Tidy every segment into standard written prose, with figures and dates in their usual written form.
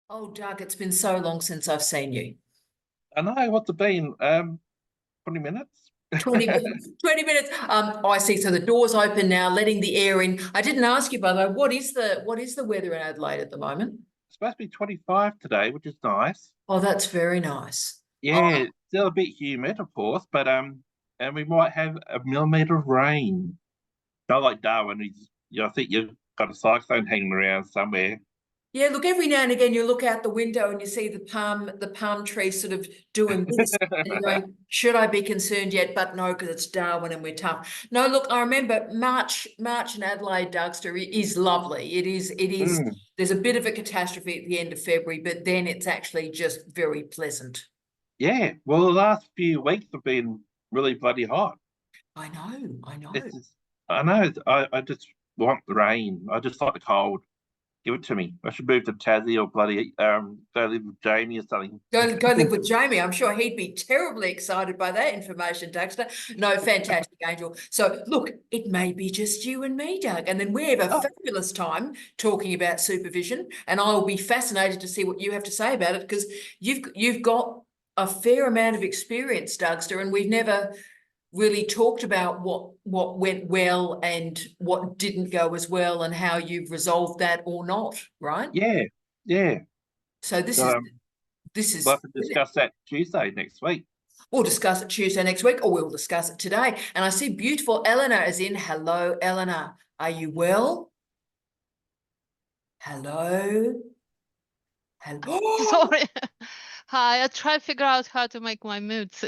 Oh, Doug, it's been so long since I've seen you. I know, what's it been? 20 minutes? 20 minutes. I see. So the door's open now, letting the air in. I didn't ask you, by the way, what is the weather in Adelaide at the moment? It's supposed to be 25 today, which is nice. Oh, that's very nice. Oh, Yeah, it's still a bit humid, of course, but and we might have a millimetre of rain. Not like Darwin, I think you've got a cyclone hanging around somewhere. yeah. Look, every now and again you look out the window and you see the palm tree sort of doing this, and you're going, should I be concerned yet? But no, because it's Darwin and we're tough. No, look, I remember March in Adelaide, Dougster, is lovely. It is. It is. Mm, There's a bit of a catastrophe at the end of February, but then it's actually just very pleasant. yeah, well, the last few weeks have been really bloody hot. I know. I It's know. just, I know, I just want the rain. I just like the cold. Give it to me. I should move to Tassie or bloody go live with Jamie or something. Go live with Jamie. I'm sure he'd be terribly excited by that information, Dougster. No, fantastic, Angel. So look, it may be just you and me, Doug, and then we have a Oh, fabulous time talking about supervision, and I will be fascinated to see what you have to say about it because you've got a fair amount of experience, Dougster, and we've never really talked about what went well and what didn't go as well and how you've resolved that or not, right? yeah, yeah. So this So is this we'll is have to discuss that Tuesday next week. We'll discuss it Tuesday next week, or we'll discuss it today. And I see beautiful Eleanor is in. Hello, Eleanor. Are you well? Hello. Hello. Sorry. Hi, I try to figure out how to make my moods.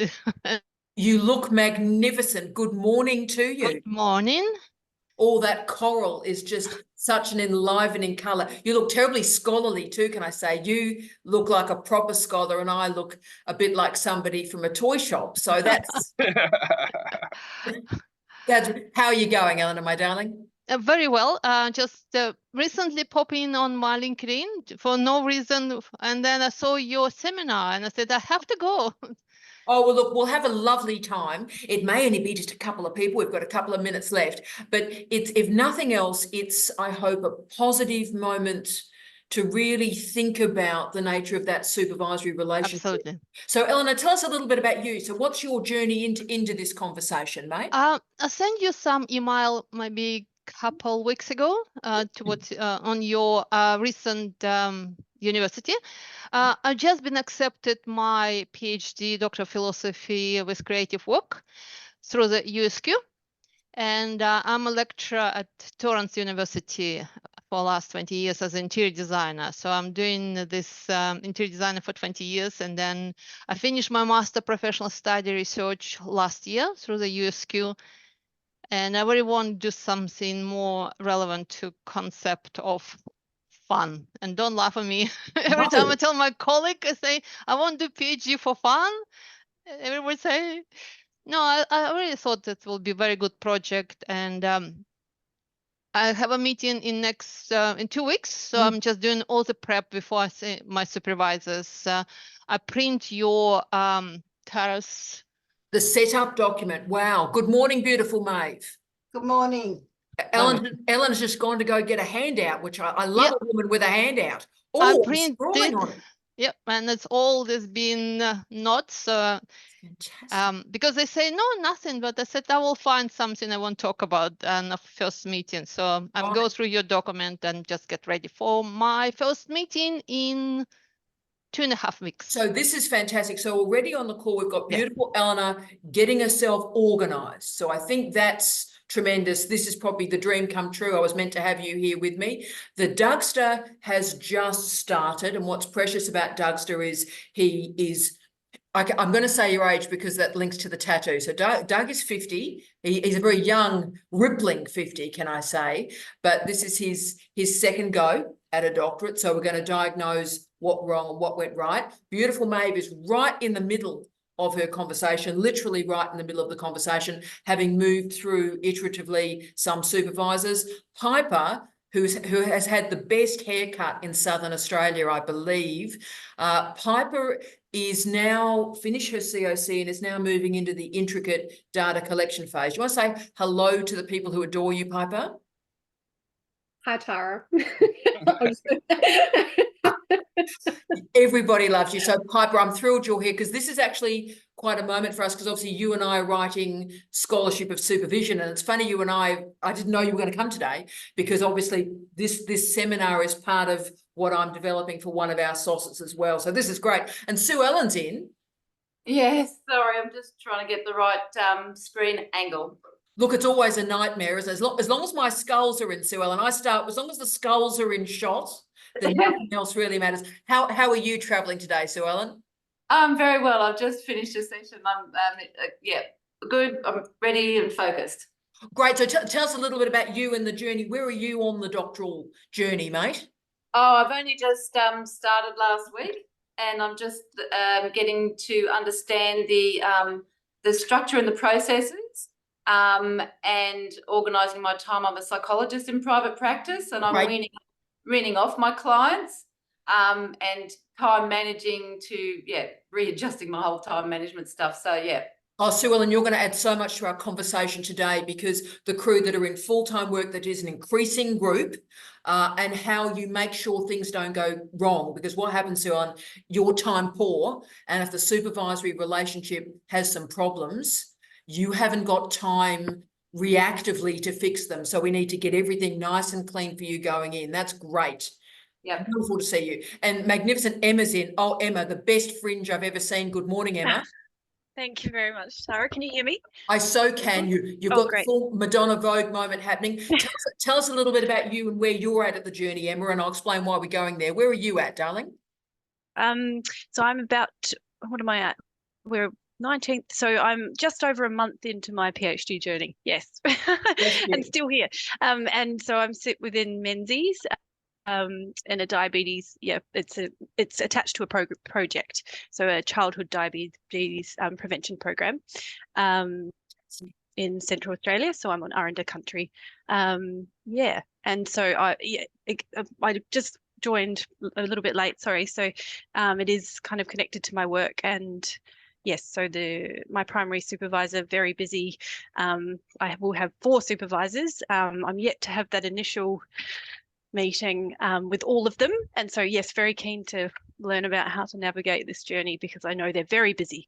You look magnificent. Good morning to Good you. morning. All that coral is just such an enlivening colour. You look terribly scholarly too, can I say? You look like a proper scholar and I look a bit like somebody from a toy shop. So that's how are you going, Eleanor, my darling? Very well. Just recently popping on my LinkedIn for no reason, and then I saw your seminar, and I said I have to go. Oh, well, look, we'll have a lovely time. It may only be just a couple of people. We've got a couple of minutes left, but it's, if nothing else, it's, I hope, a positive moment to really think about the nature of that supervisory relationship. Absolutely. So, Eleanor, tell us a little bit about you. So what's your journey into this conversation, mate? I sent you some email maybe a couple weeks ago to what on your recent university. I've just been accepted my PhD, Doctor of Philosophy with Creative Work through the USQ. And I'm a lecturer at Torrance University for the last 20 years as an interior designer. So I'm doing this interior designer for 20 years. And then I finished my master professional study research last year through the USQ. And I really want to do something more relevant to concept of fun. And don't laugh at me. Every time I tell my colleague, I say, I want to do PhD for fun. Everyone say, no, I really thought that will be a very good project. And I have a meeting in 2 weeks. So I'm just doing all the prep before I see my supervisors. I print your terrace. The setup document. Wow. Good morning, beautiful Maeve. Good morning. Ellen's just gone to go get a handout, which I love. Yep. A woman with a handout. I Oh, printed. scrolling on it. Yep, and it's all there's been notes. Because they say no, nothing, but I said I will find something I want to talk about in the first meeting. So I'm go through your document and just get ready for my first meeting in 2.5 weeks. So this is fantastic. So already on the call, we've got beautiful Eleanor getting herself organised. So I think that's tremendous. This is probably the dream come true. I was meant to have you here with me. The Dougster has just started, and what's precious about Dougster is he is, I'm going to say your age because that links to the tattoo. So Doug is 50. He's a very young, rippling 50, can I say? But this is his second go at a doctorate. So we're going to diagnose what wrong and what went right. Beautiful Maeve is right in the middle of her conversation, literally right in the middle of the conversation, having moved through iteratively some supervisors. Piper, who has had the best haircut in Southern Australia, I believe. Piper is now finished her COC and is now moving into the intricate data collection phase. You want to say hello to the people who adore you, Piper? Hi, Tara. Everybody loves you. So Piper, I'm thrilled you're here because this is actually quite a moment for us because obviously you and I are writing Scholarship of Supervision, and it's funny you and I didn't know you were going to come today because obviously this seminar is part of what I'm developing for one of our SOSs as well. So this is great. And Sue Ellen's in. Yes, sorry, I'm just trying to get the right screen angle. Look, it's always a nightmare. As long as my skulls are in, Sue Ellen, as long as the skulls are in shot, then nothing else really matters. How are you travelling today, Sue Ellen? Very well. I've just finished a session. I'm yeah, good. I'm ready and focused. Great. So tell us a little bit about you and the journey. Where are you on the doctoral journey, mate? Oh, I've only just started last week, and I'm just getting to understand the structure and the processes, and organising my time. I'm a psychologist in private practice, and I'm weaning off my clients, and time managing to readjusting my whole time management stuff. So yeah. Oh, Sue Ellen, you're going to add so much to our conversation today because the crew that are in full-time work, that is an increasing group, and how you make sure things don't go wrong. Because what happens, Sue Ellen, you're time poor, and if the supervisory relationship has some problems, you haven't got time reactively to fix them. So we need to get everything nice and clean for you going in. That's great. Yeah. Beautiful to see you. And magnificent Emma's in. Oh, Emma, the best fringe I've ever seen. Good morning, Emma. Thank you very much, Sarah. Can you hear me? I so can. You've got the full Madonna Vogue moment happening. Tell us a little bit about you and where you're at the journey, Emma, and I'll explain why we're going there. Where are you at, darling? So I'm about, what am I at? We're 19th, so I'm just over a month into my PhD journey. Yes, and still here. And so I'm sit within Menzies. And a diabetes, it's attached to a project, so a childhood diabetes prevention program in Central Australia. So I'm on Aranda country, and so I just joined a little bit late, sorry. So it is kind of connected to my work, and yes, so my primary supervisor, very busy. I will have 4 supervisors. I'm yet to have that initial meeting with all of them, and so yes, very keen to learn about how to navigate this journey because I know they're very busy.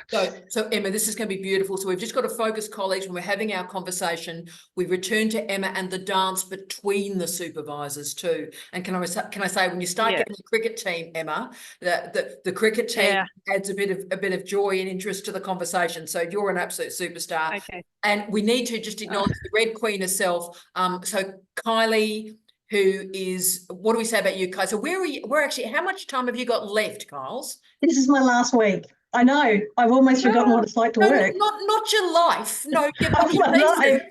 So Emma, this is going to be beautiful. So we've just got to focus, colleagues, when we're having our conversation. We return to Emma and the dance between the supervisors too. And can I say, when you start getting the cricket team, Emma, the cricket team adds a bit of joy and interest to the conversation. So you're an absolute superstar. Okay. And we need to just acknowledge the Red Queen herself. So Kylie, who is, what do we say about you, Kyle? So how much time have you got left, Kyles? This is my last week. I know. I've almost forgotten what it's like to work. Not your life. No, your life.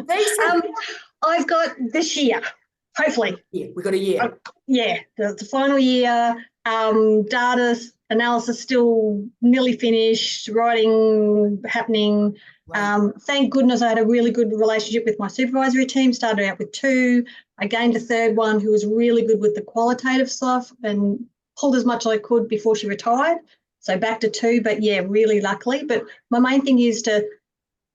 thesis. I've got this year, hopefully. Yeah, we've got a year. The final year. Data analysis still nearly finished, writing happening. Right. Thank goodness I had a really good relationship with my supervisory team. Started out with 2. I gained a 3rd one who was really good with the qualitative stuff and pulled as much as I could before she retired. So back to 2, but yeah, really luckily. But my main thing is to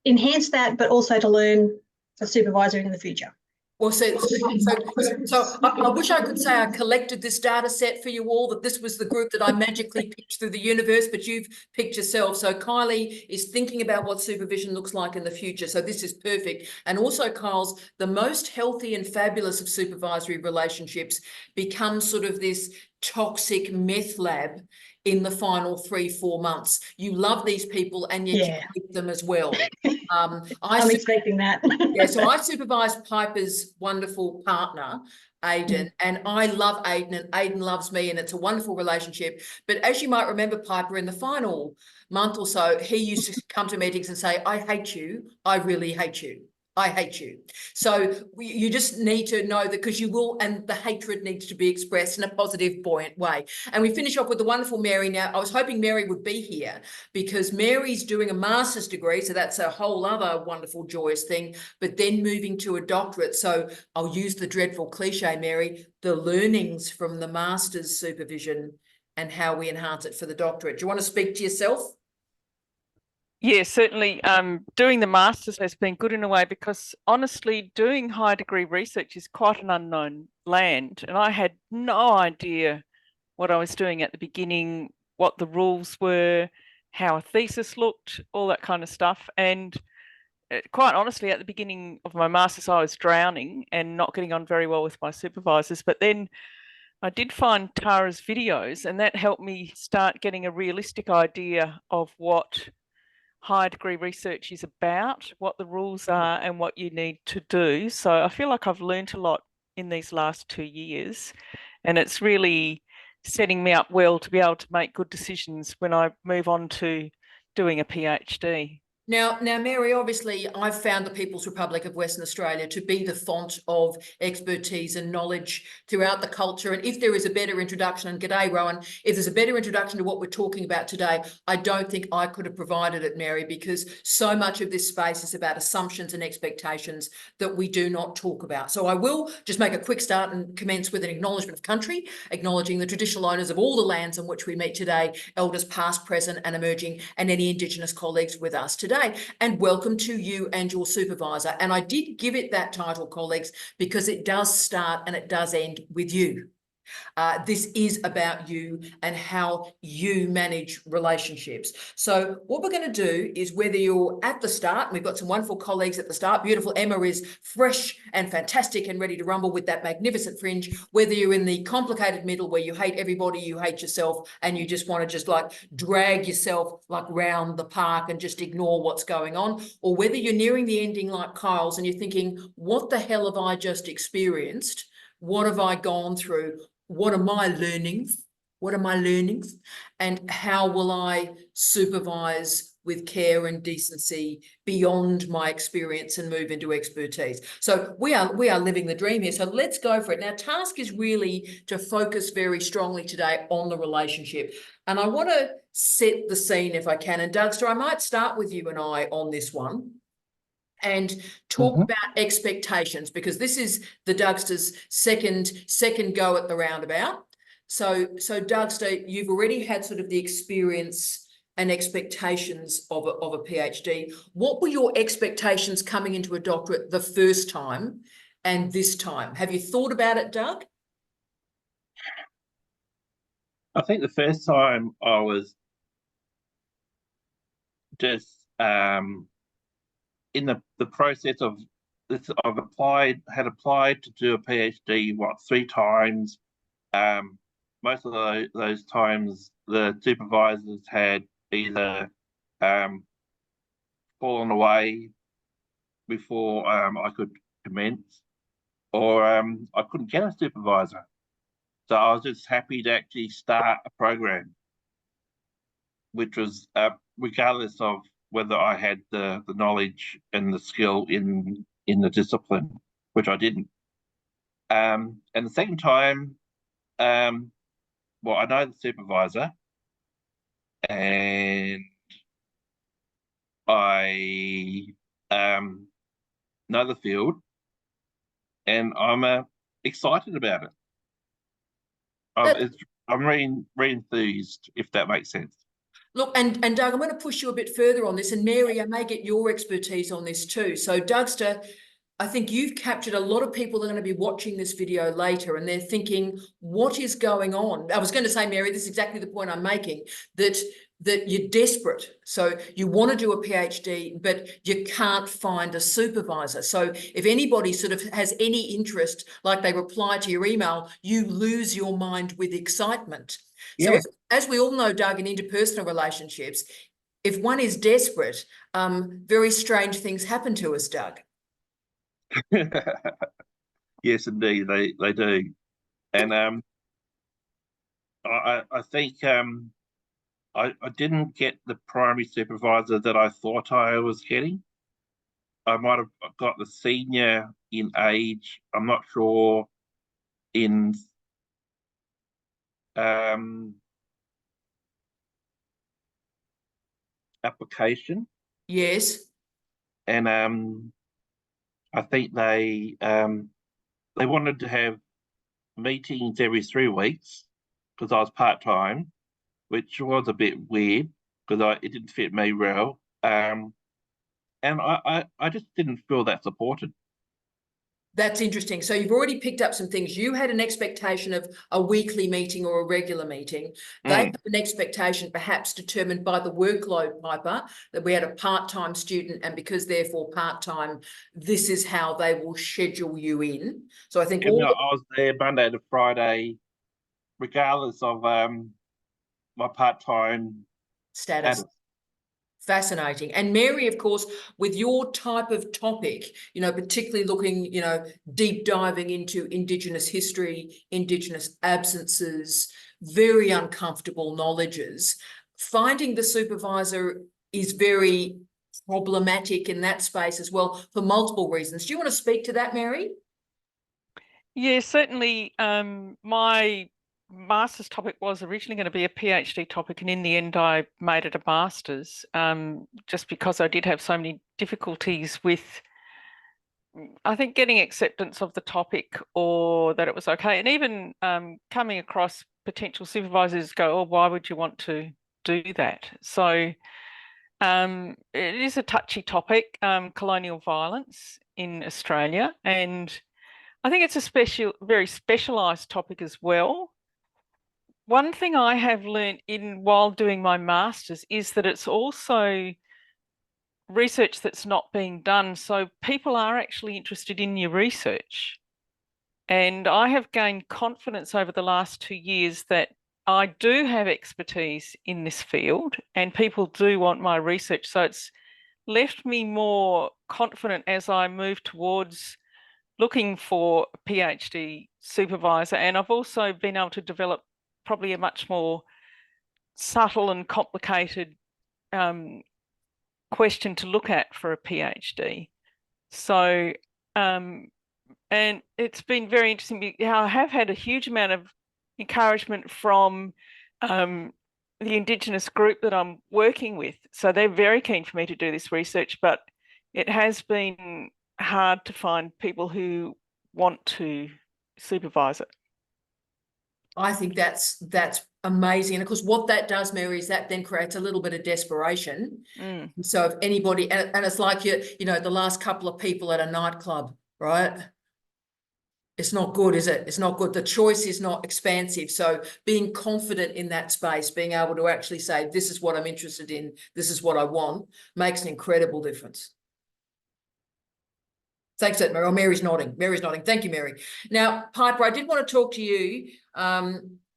enhance that, but also to learn for supervisory in the future. Well, so I wish I could say I collected this data set for you all, that this was the group that I magically picked through the universe, but you've picked yourself. So Kylie is thinking about what supervision looks like in the future. So this is perfect. And also, Kyle's, the most healthy and fabulous of supervisory relationships becomes sort of this toxic meth lab in the final 3-4 months. You love these people and yet you hate them as well. I'm expecting that. So I supervise Piper's wonderful partner, Aidan, and I love Aidan and Aidan loves me, and it's a wonderful relationship. But as you might remember, Piper, in the final month or so, he used to come to meetings and say, I hate you. I really hate you. I hate you. So you just need to know that, because you will, and the hatred needs to be expressed in a positive, buoyant way. And we finish off with the wonderful Mary. Now, I was hoping Mary would be here because Mary's doing a master's degree, so that's a whole other wonderful, joyous thing, but then moving to a doctorate. So I'll use the dreadful cliche, Mary, the learnings from the master's supervision and how we enhance it for the doctorate. Do you want to speak to yourself? Yeah, certainly. Doing the masters has been good in a way because honestly, doing high degree research is quite an unknown land, and I had no idea what I was doing at the beginning, what the rules were, how a thesis looked, all that kind of stuff. And quite honestly, at the beginning of my master's, I was drowning and not getting on very well with my supervisors. But then I did find Tara's videos, and that helped me start getting a realistic idea of what higher degree research is about, what the rules are, and what you need to do. So I feel like I've learned a lot in these last 2 years, and it's really setting me up well to be able to make good decisions when I move on to doing a PhD. Now, Mary, obviously, I've found the People's Republic of Western Australia to be the font of expertise and knowledge throughout the culture. And if there is a better introduction, and g'day, Rowan, if there's a better introduction to what we're talking about today, I don't think I could have provided it, Mary, because so much of this space is about assumptions and expectations that we do not talk about. So I will just make a quick start and commence with an acknowledgement of country, acknowledging the traditional owners of all the lands on which we meet today, elders past, present and emerging, and any Indigenous colleagues with us today. And welcome to you and your supervisor. And I did give it that title, colleagues, because it does start and it does end with you. This is about you and how you manage relationships. So what we're going to do is, whether you're at the start, and we've got some wonderful colleagues at the start, beautiful Emma is fresh and fantastic and ready to rumble with that magnificent fringe, whether you're in the complicated middle where you hate everybody, you hate yourself, and you just want to just like drag yourself like round the park and just ignore what's going on, or whether you're nearing the ending like Kyle's and you're thinking, what the hell have I just experienced? What have I gone through? What are my learnings? What are my learnings? And how will I supervise with care and decency beyond my experience and move into expertise? So we are living the dream here. So let's go for it. Now, task is really to focus very strongly today on the relationship. And I want to set the scene if I can. And Dougster, I might start with you and I on this one and talk about expectations, because this is the Dougster's second go at the roundabout. So Dougster, you've already had sort of the experience and expectations of a PhD. What were your expectations coming into a doctorate the first time and this time? Have you thought about it, Doug? I think the first time I was just in the process of this, I've had applied to do a PhD, 3 times. Most of those times the supervisors had either fallen away before I could commence, or I couldn't get a supervisor. So I was just happy to actually start a program, which was regardless of whether I had the knowledge and the skill in the discipline, which I didn't. And the second time, well, I know the supervisor, and I know the field, and I'm excited about it. I'm really enthused, if that makes sense. Look, and Doug, I'm going to push you a bit further on this, and Mary, I may get your expertise on this too. So Dougster, I think you've captured a lot of people that are going to be watching this video later, and they're thinking, what is going on? I was going to say, Mary, this is exactly the point I'm making, that you're desperate. So you want to do a PhD, but you can't find a supervisor. So if anybody sort of has any interest, like they reply to your email, you lose your mind with excitement. Yeah. So as we all know, Doug, in interpersonal relationships, if one is desperate, very strange things happen to us, Doug. Yes, indeed, they do. And I think I didn't get the primary supervisor that I thought I was getting. I might have got the senior in age. I'm not sure in application. Yes. And I think they wanted to have meetings every 3 weeks because I was part-time, which was a bit weird because it didn't fit me well. And I just didn't feel that supported. That's interesting. So you've already picked up some things. You had an expectation of a weekly meeting or a regular meeting. They have an expectation perhaps determined by the workload, Piper, that we had a part-time student, and because therefore part-time, this is how they will schedule you in. So I think I was there Monday to Friday, regardless of my part-time status. Fascinating. And Mary, of course, with your type of topic, you know, particularly looking, you know, deep diving into Indigenous history, Indigenous absences, very uncomfortable knowledges, finding the supervisor is very problematic in that space as well for multiple reasons. Do you want to speak to that, Mary? Yeah, certainly. My master's topic was originally going to be a PhD topic, and in the end I made it a master's, just because I did have so many difficulties with, I think, getting acceptance of the topic, or that it was okay, and even coming across potential supervisors go, oh, why would you want to do that? So it is a touchy topic, colonial violence in Australia, and I think it's a very specialised topic as well. One thing I have learned while doing my master's is that it's also research that's not being done. So people are actually interested in your research. And I have gained confidence over the last 2 years that I do have expertise in this field and people do want my research. So it's left me more confident as I move towards looking for a PhD supervisor. And I've also been able to develop probably a much more subtle and complicated question to look at for a PhD. So, and it's been very interesting. I have had a huge amount of encouragement from the Indigenous group that I'm working with. So they're very keen for me to do this research, but it has been hard to find people who want to supervise it. I think that's amazing. And of course, what that does, Mary, is that then creates a little bit of desperation. So if anybody, and it's like you know, the last couple of people at a nightclub, right? It's not good, is it? It's not good. The choice is not expansive. So being confident in that space, being able to actually say, this is what I'm interested in, this is what I want, makes an incredible difference. Thanks, Mary. Oh, Mary's nodding. Mary's nodding. Thank you, Mary. Now, Piper, I did want to talk to you.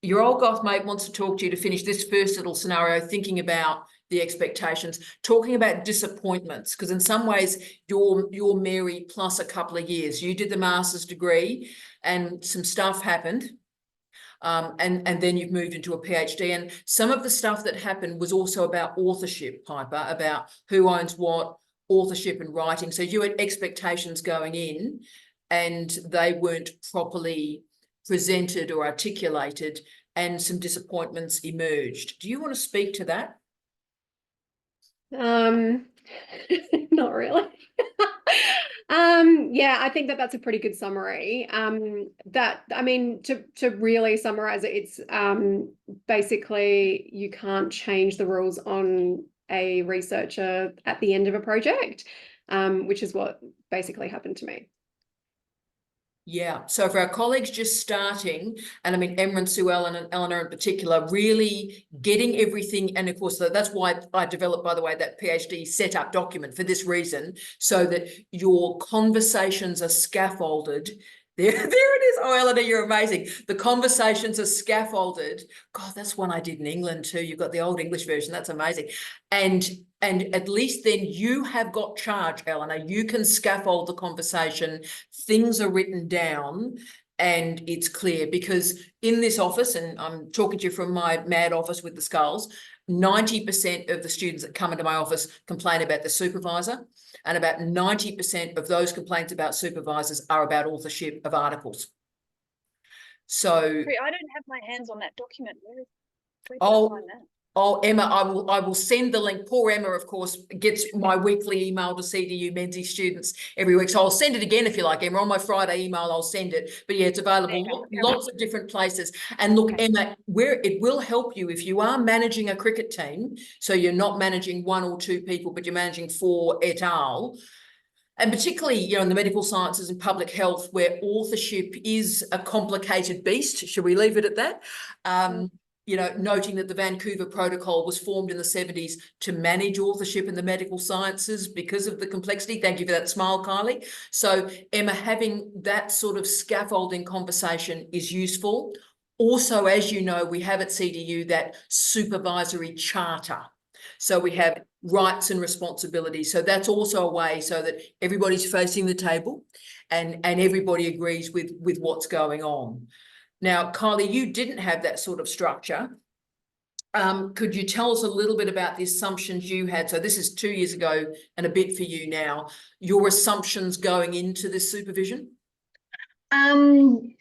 Your old goth mate wants to talk to you to finish this first little scenario, thinking about the expectations, talking about disappointments, because in some ways you're Mary plus a couple of years. You did the master's degree and some stuff happened. And then you've moved into a PhD. And some of the stuff that happened was also about authorship, Piper, about who owns what, authorship and writing. So you had expectations going in and they weren't properly presented or articulated, and some disappointments emerged. Do you want to speak to that? Not really. Yeah, I think that's a pretty good summary. To really summarize it, it's basically you can't change the rules on a researcher at the end of a project, which is what basically happened to me. Yeah. So for our colleagues just starting, and I mean, Emma, Sue Ellen and Eleanor in particular, really getting everything. And of course, that's why I developed, by the way, that PhD setup document for this reason, so that your conversations are scaffolded. There it is. Oh, Eleanor, you're amazing. The conversations are scaffolded. God, that's one I did in England too. You've got the old English version. That's amazing. And at least then you have got charge, Eleanor. You can scaffold the conversation. Things are written down and it's clear, because in this office, and I'm talking to you from my mad office with the skulls, 90% of the students that come into my office complain about the supervisor, and about 90% of those complaints about supervisors are about authorship of articles. So I don't have my hands on that document. Where did I find that? Oh, Emma, I will send the link. Poor Emma, of course, gets my weekly email to CDU Menzies students every week. So I'll send it again if you like, Emma. On my Friday email, I'll send it. But yeah, it's available lots of different places. And look, Emma, where it will help you if you are managing a cricket team, so you're not managing 1 or 2 people, but you're managing 4 et al. And particularly, you know, in the medical sciences and public health, where authorship is a complicated beast, should we leave it at that? You know, noting that the Vancouver Protocol was formed in the 70s to manage authorship in the medical sciences because of the complexity. Thank you for that smile, Kylie. So, Emma, having that sort of scaffolding conversation is useful. Also, as you know, we have at CDU that supervisory charter. So we have rights and responsibilities. So that's also a way so that everybody's facing the table and everybody agrees with what's going on. Now, Kylie, you didn't have that sort of structure. Could you tell us a little bit about the assumptions you had? So this is 2 years ago and a bit for you now. Your assumptions going into this supervision? I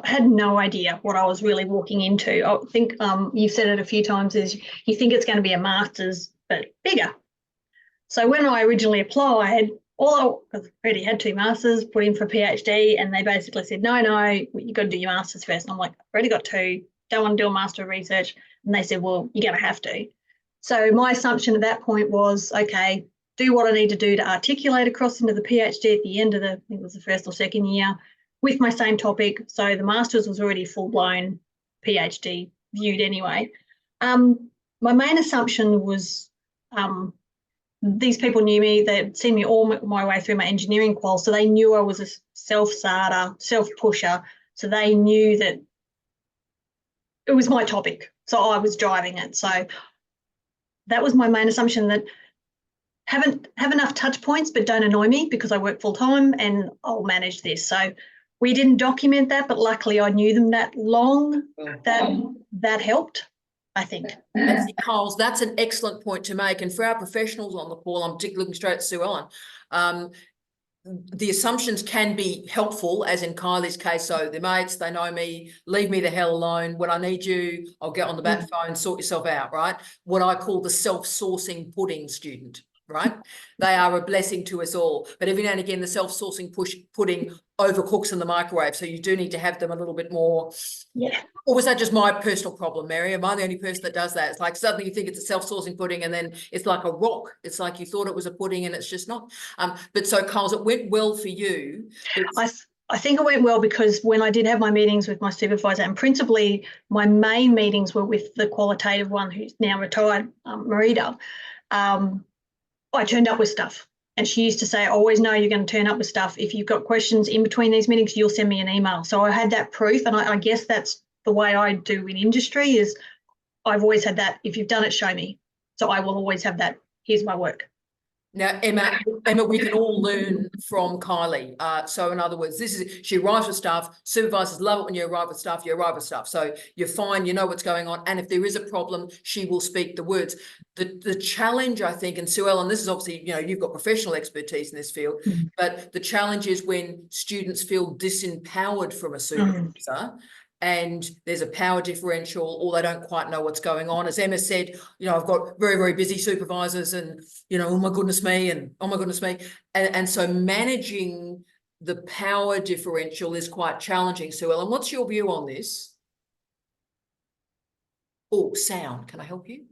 had no idea what I was really walking into. I think you've said it a few times, is you think it's going to be a master's, but bigger. So when I originally applied, I already had 2 masters, put in for a PhD, and they basically said, no, you've got to do your masters first. And I'm like, I've already got 2, don't want to do a master of research. And they said, well, you're going to have to. So my assumption at that point was, okay, do what I need to do to articulate across into the PhD at the end of I think it was the 1st or 2nd year, with my same topic. So the master's was already full-blown PhD viewed anyway. My main assumption was these people knew me. They'd seen me all my way through my engineering qual, so they knew I was a self-starter, self-pusher. So they knew that it was my topic, so I was driving it. So that was my main assumption, that have enough touch points, but don't annoy me because I work full time and I'll manage this. So we didn't document that, but luckily I knew them that long that helped, I think. And see, Carls, that's an excellent point to make. And for our professionals on the call, I'm particularly looking straight at Sue Ellen. The assumptions can be helpful, as in Kylie's case. So the mates, they know me, leave me the hell alone. When I need you, I'll get on the back phone, sort yourself out, right? What I call the self-sourcing pudding student, right? They are a blessing to us all. But every now and again, the self-sourcing pudding overcooks in the microwave. So you do need to have them a little bit more. Yeah. Or was that just my personal problem, Mary? Am I the only person that does that? It's like suddenly you think it's a self-sourcing pudding and then it's like a rock. It's like you thought it was a pudding and it's just not. But so, Carls, it went well for you. I think it went well because when I did have my meetings with my supervisor, and principally my main meetings were with the qualitative one who's now retired, Marita, I turned up with stuff. And she used to say, I always know you're going to turn up with stuff. If you've got questions in between these meetings, you'll send me an email. So I had that proof, and I guess that's the way I do in industry, is I've always had that. If you've done it, show me. So I will always have that. Here's my work. Now, Emma, we can all learn from Kylie. So in other words, she arrives with stuff. Supervisors love it when you arrive with stuff. You arrive with stuff. So you're fine. You know what's going on. And if there is a problem, she will speak the words. The challenge, I think, and Sue Ellen, this is obviously, you know, you've got professional expertise in this field, but the challenge is when students feel disempowered from a supervisor. And there's a power differential, or they don't quite know what's going on. As Emma said, you know, I've got very, very busy supervisors and, you know, oh my goodness me, and oh my goodness me. And so managing the power differential is quite challenging. Sue Ellen, what's your view on this? Oh, sound, can I help you?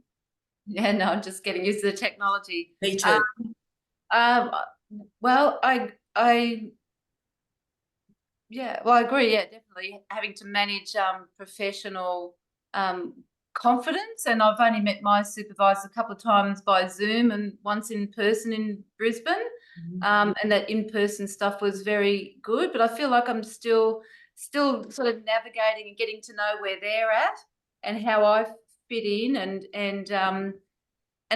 Yeah, no, I'm just getting used to the technology. Me too. Well, yeah, well, I agree. Yeah, definitely having to manage professional confidence. And I've only met my supervisor a couple of times by Zoom and once in person in Brisbane. And that in-person stuff was very good. But I feel like I'm still sort of navigating and getting to know where they're at and how I fit in. And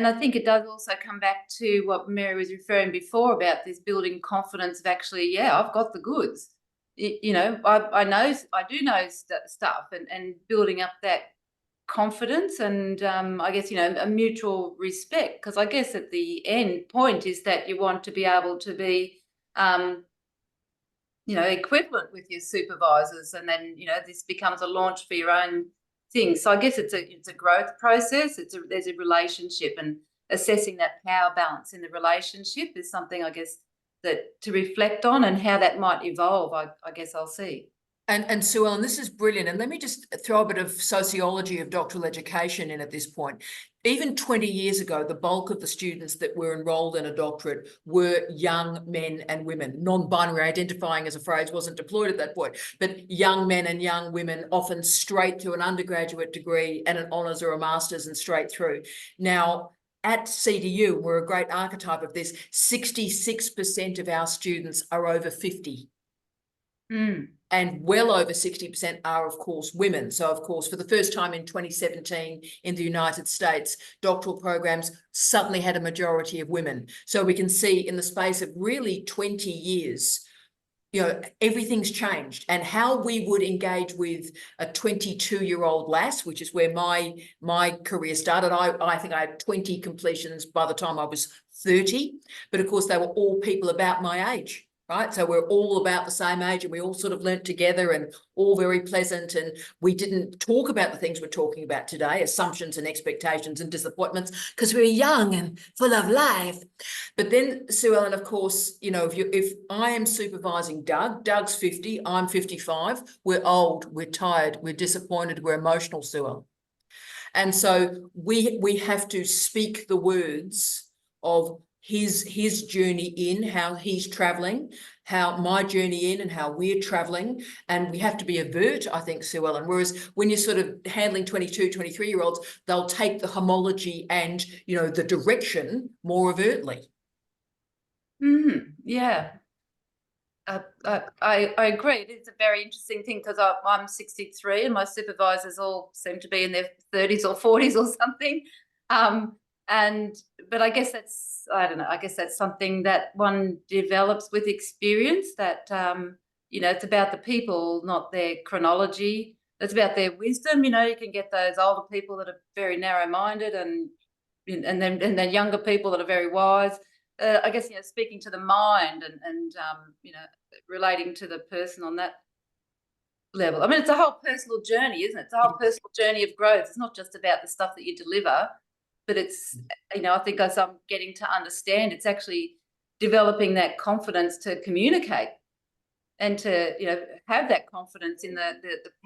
I think it does also come back to what Mary was referring before about this building confidence of actually, yeah, I've got the goods. You know, I do know stuff and building up that confidence and I guess, you know, a mutual respect, because I guess at the end point is that you want to be able to be, you know, equivalent with your supervisors, and then, you know, this becomes a launch for your own thing. So I guess it's a growth process. There's a relationship, and assessing that power balance in the relationship is something, I guess, that to reflect on, and how that might evolve, I guess I'll see. And Sue Ellen, this is brilliant. And let me just throw a bit of sociology of doctoral education in at this point. Even 20 years ago, the bulk of the students that were enrolled in a doctorate were young men and women. Non-binary identifying as a phrase wasn't deployed at that point, but young men and young women, often straight to an undergraduate degree and an honours or a master's and straight through. Now, at CDU, we're a great archetype of this. 66% of our students are over 50. And well over 60% are, of course, women. So, of course, for the first time in 2017 in the United States, doctoral programs suddenly had a majority of women. So we can see in the space of really 20 years, you know, everything's changed. And how we would engage with a 22-year-old lass, which is where my career started. I think I had 20 completions by the time I was 30. But, of course, they were all people about my age. Right. So we're all about the same age and we all sort of learnt together and all very pleasant. And we didn't talk about the things we're talking about today, assumptions and expectations and disappointments, because we're young and full of life. But then, Sue Ellen, of course, you know, if I am supervising Doug's 50, I'm 55, we're old, we're tired, we're disappointed, we're emotional, Sue Ellen. And so we have to speak the words of his journey in, how he's traveling, how my journey in and how we're traveling. And we have to be avert, I think, Sue Ellen. Whereas when you're sort of handling 22, 23-year-olds, they'll take the homology and, you know, the direction more overtly. Yeah. I agree. It's a very interesting thing because I'm 63 and my supervisors all seem to be in their 30s or 40s or something. But I guess that's, I don't know, I guess that's something that one develops with experience, that, you know, it's about the people, not their chronology. It's about their wisdom. You know, you can get those older people that are very narrow-minded and then younger people that are very wise. I guess, you know, speaking to the mind and you know, relating to the person on that level. I mean, it's a whole personal journey, isn't it? It's a whole personal journey of growth. It's not just about the stuff that you deliver, but it's, you know, I think as I'm getting to understand, it's actually developing that confidence to communicate and to, you know, have that confidence in the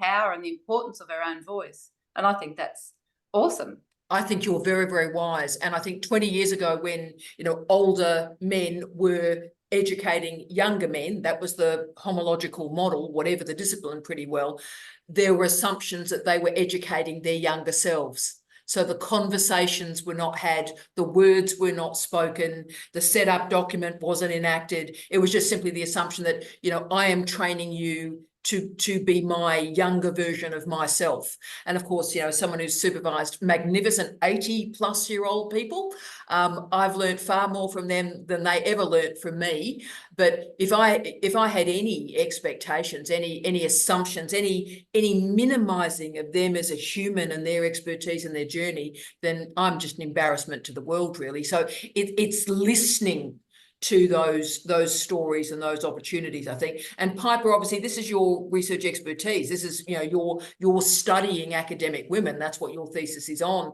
power and the importance of our own voice. And I think that's awesome. I think you're very, very wise. And I think 20 years ago when, you know, older men were educating younger men, that was the homological model, whatever the discipline, pretty well, there were assumptions that they were educating their younger selves. So the conversations were not had, the words were not spoken, the setup document wasn't enacted. It was just simply the assumption that, you know, I am training you to be my younger version of myself. And of course, you know, someone who's supervised magnificent 80-plus-year-old people, I've learned far more from them than they ever learnt from me. But if I had any expectations, any assumptions, any minimizing of them as a human and their expertise and their journey, then I'm just an embarrassment to the world, really. So it's listening to those stories and those opportunities, I think. And Piper, obviously, this is your research expertise. This is, you know, you're studying academic women. That's what your thesis is on.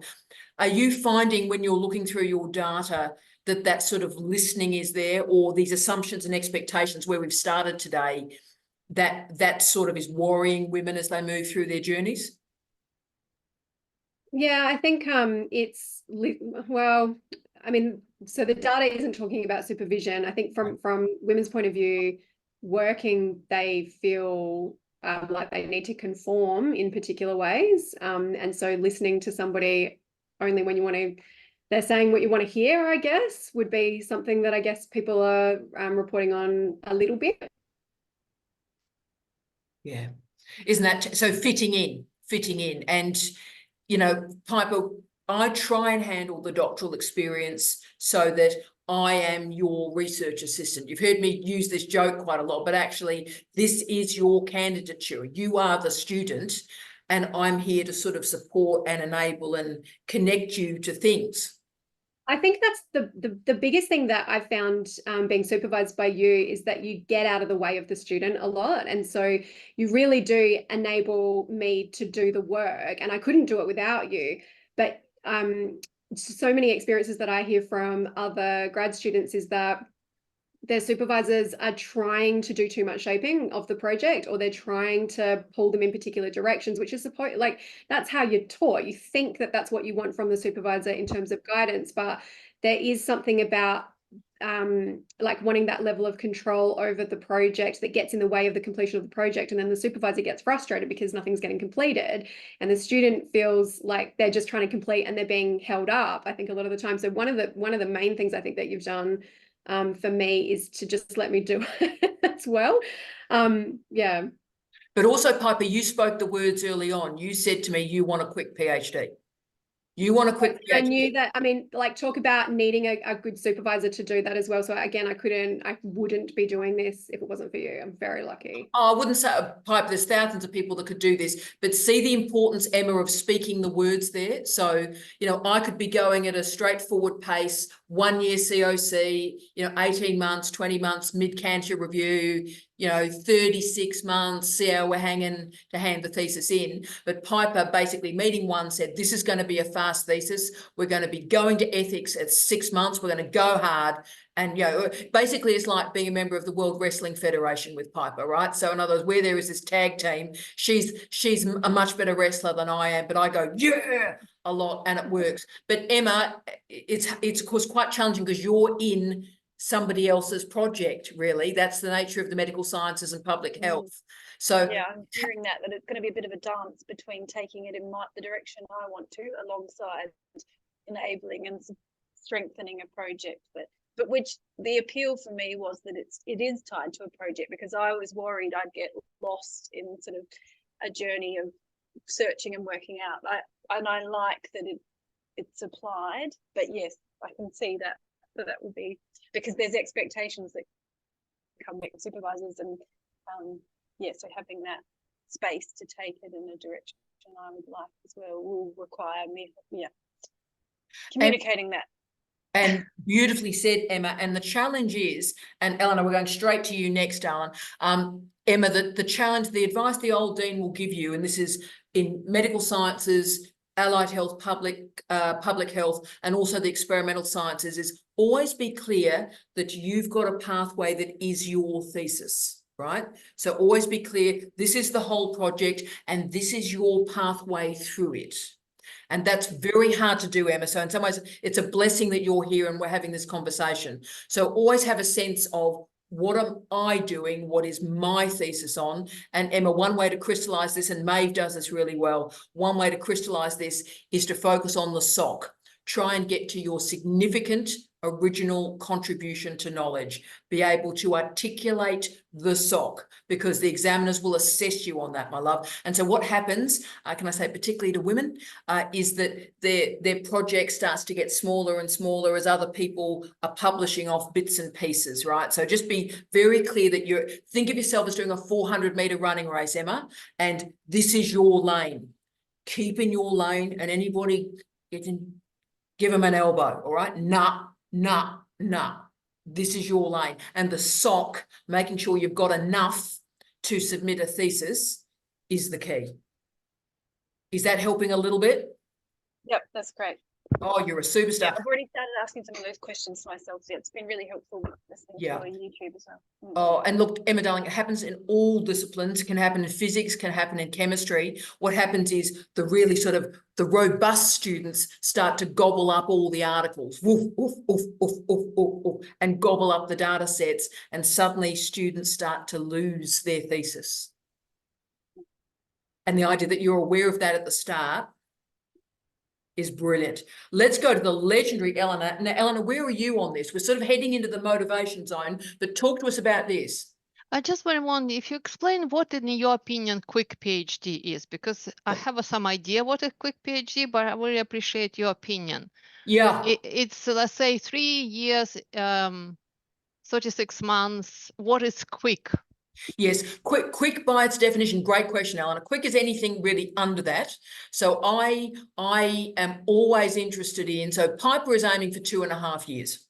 Are you finding when you're looking through your data that sort of listening is there, or these assumptions and expectations where we've started today, that sort of is worrying women as they move through their journeys? Yeah, I think well, I mean, so the data isn't talking about supervision. I think from women's point of view, working, they feel like they need to conform in particular ways. And so listening to somebody only when you want to, they're saying what you want to hear, I guess, would be something that I guess people are reporting on a little bit. Yeah. Isn't that so? Fitting in. And, you know, Piper, I try and handle the doctoral experience so that I am your research assistant. You've heard me use this joke quite a lot, but actually this is your candidature. You are the student and I'm here to sort of support and enable and connect you to things. I think that's the biggest thing that I've found being supervised by you is that you get out of the way of the student a lot. And so you really do enable me to do the work, and I couldn't do it without you. But so many experiences that I hear from other grad students is that their supervisors are trying to do too much shaping of the project, or they're trying to pull them in particular directions, which is that's how you're taught. You think that that's what you want from the supervisor in terms of guidance, but there is something about like wanting that level of control over the project that gets in the way of the completion of the project, and then the supervisor gets frustrated because nothing's getting completed, and the student feels like they're just trying to complete and they're being held up, I think, a lot of the time. So one of the main things I think that you've done for me is to just let me do it as well. Yeah. But also, Piper, you spoke the words early on. You said to me, you want a quick PhD. You want a quick PhD. I knew that. I mean, like, talk about needing a good supervisor to do that as well. So again, I wouldn't be doing this if it wasn't for you. I'm very lucky. Oh, I wouldn't say, Piper, there's thousands of people that could do this, but see the importance, Emma, of speaking the words there. So, you know, I could be going at a straightforward pace, 1 year COC, you know, 18 months, 20 months, mid-candidature review, you know, 36 months, see how we're hanging to hand the thesis in. But Piper, basically meeting one, said, this is going to be a fast thesis. We're going to be going to ethics at 6 months. We're going to go hard. And, you know, basically it's like being a member of the World Wrestling Federation with Piper, right? So in other words, where there is this tag team, she's a much better wrestler than I am, but I go, yeah, a lot, and it works. But Emma, it's of course quite challenging because you're in somebody else's project, really. That's the nature of the medical sciences and public health. So yeah, I'm hearing that it's going to be a bit of a dance between taking it in the direction I want to, alongside enabling and strengthening a project. But which the appeal for me was that it is tied to a project, because I was worried I'd get lost in sort of a journey of searching and working out. I like that it's applied, but yes, I can see that will be, because there's expectations that come with supervisors, and so having that space to take it in a direction I would like as well will require me communicating that. And beautifully said, Emma. And the challenge is, and Eleanor, we're going straight to you next, Alan. Emma, the challenge, the advice the old dean will give you, and this is in medical sciences, allied health, public health, and also the experimental sciences, is always be clear that you've got a pathway that is your thesis, right? So always be clear, this is the whole project and this is your pathway through it. And that's very hard to do, Emma. So in some ways, it's a blessing that you're here and we're having this conversation. So always have a sense of, what am I doing? What is my thesis on? And Emma, one way to crystallize this, and Maeve does this really well, one way to crystallize this is to focus on the SOC. Try and get to your significant original contribution to knowledge. Be able to articulate the SOC, because the examiners will assess you on that, my love. And so what happens, can I say particularly to women, is that their project starts to get smaller and smaller as other people are publishing off bits and pieces, right? So just be very clear that think of yourself as doing a 400-meter running race, Emma, and this is your lane. Keep in your lane, and anybody give them an elbow, all right? Nah. This is your lane. And the SOC, making sure you've got enough to submit a thesis, is the key. Is that helping a little bit? Yep, that's great. Oh, you're a superstar. Yeah, I've already started asking some of those questions to myself. So it's been really helpful listening to YouTube as well. Oh, and look, Emma, darling, it happens in all disciplines. It can happen in physics, can happen in chemistry. What happens is the really sort of the robust students start to gobble up all the articles, woof, woof, woof, woof, woof, woof, woof, and gobble up the data sets, and suddenly students start to lose their thesis. And the idea that you're aware of that at the start is brilliant. Let's go to the legendary Eleanor. Now, Eleanor, where are you on this? We're sort of heading into the motivation zone, but talk to us about this. I just wonder if you explain what, in your opinion, quick PhD is, because I have some idea what a quick PhD, but I really appreciate your opinion. Yeah. It's, let's say, 3 years, 36 months. What is quick? Yes, quick by its definition. Great question, Eleanor. Quick is anything really under that. So I am always interested in, so Piper is aiming for 2.5 years.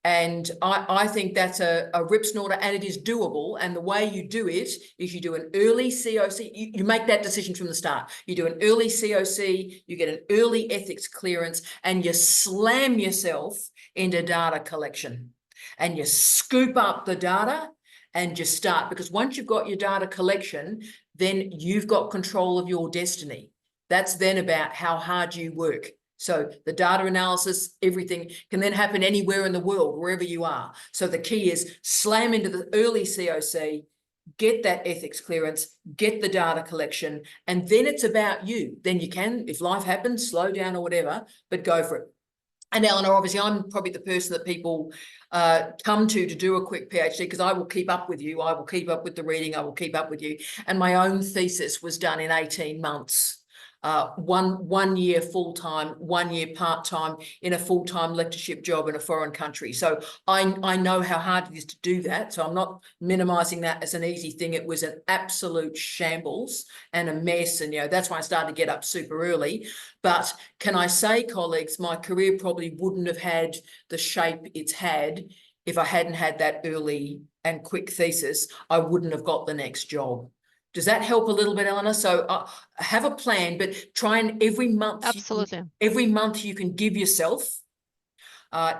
And I think that's a rip snorter, and it is doable. And the way you do it is you do an early COC. You make that decision from the start. You do an early COC, you get an early ethics clearance, and you slam yourself into data collection. and you scoop up the data and you start, because once you've got your data collection, then you've got control of your destiny. That's then about how hard you work. So the data analysis, everything can then happen anywhere in the world, wherever you are. So the key is slam into the early COC, get that ethics clearance, get the data collection, and then it's about you. Then you can, if life happens, slow down or whatever, but go for it. And Eleanor, obviously, I'm probably the person that people come to do a quick PhD, because I will keep up with you. I will keep up with the reading. I will keep up with you. And my own thesis was done in 18 months. 1 year full-time, 1 year part-time in a full-time lectureship job in a foreign country. So I know how hard it is to do that. So I'm not minimizing that as an easy thing. It was an absolute shambles and a mess. And, that's why I started to get up super early. But can I say, colleagues, my career probably wouldn't have had the shape it's had if I hadn't had that early and quick thesis. I wouldn't have got the next job. Does that help a little bit, Eleanor? So have a plan, but try and every month. Absolutely. Every month you can give yourself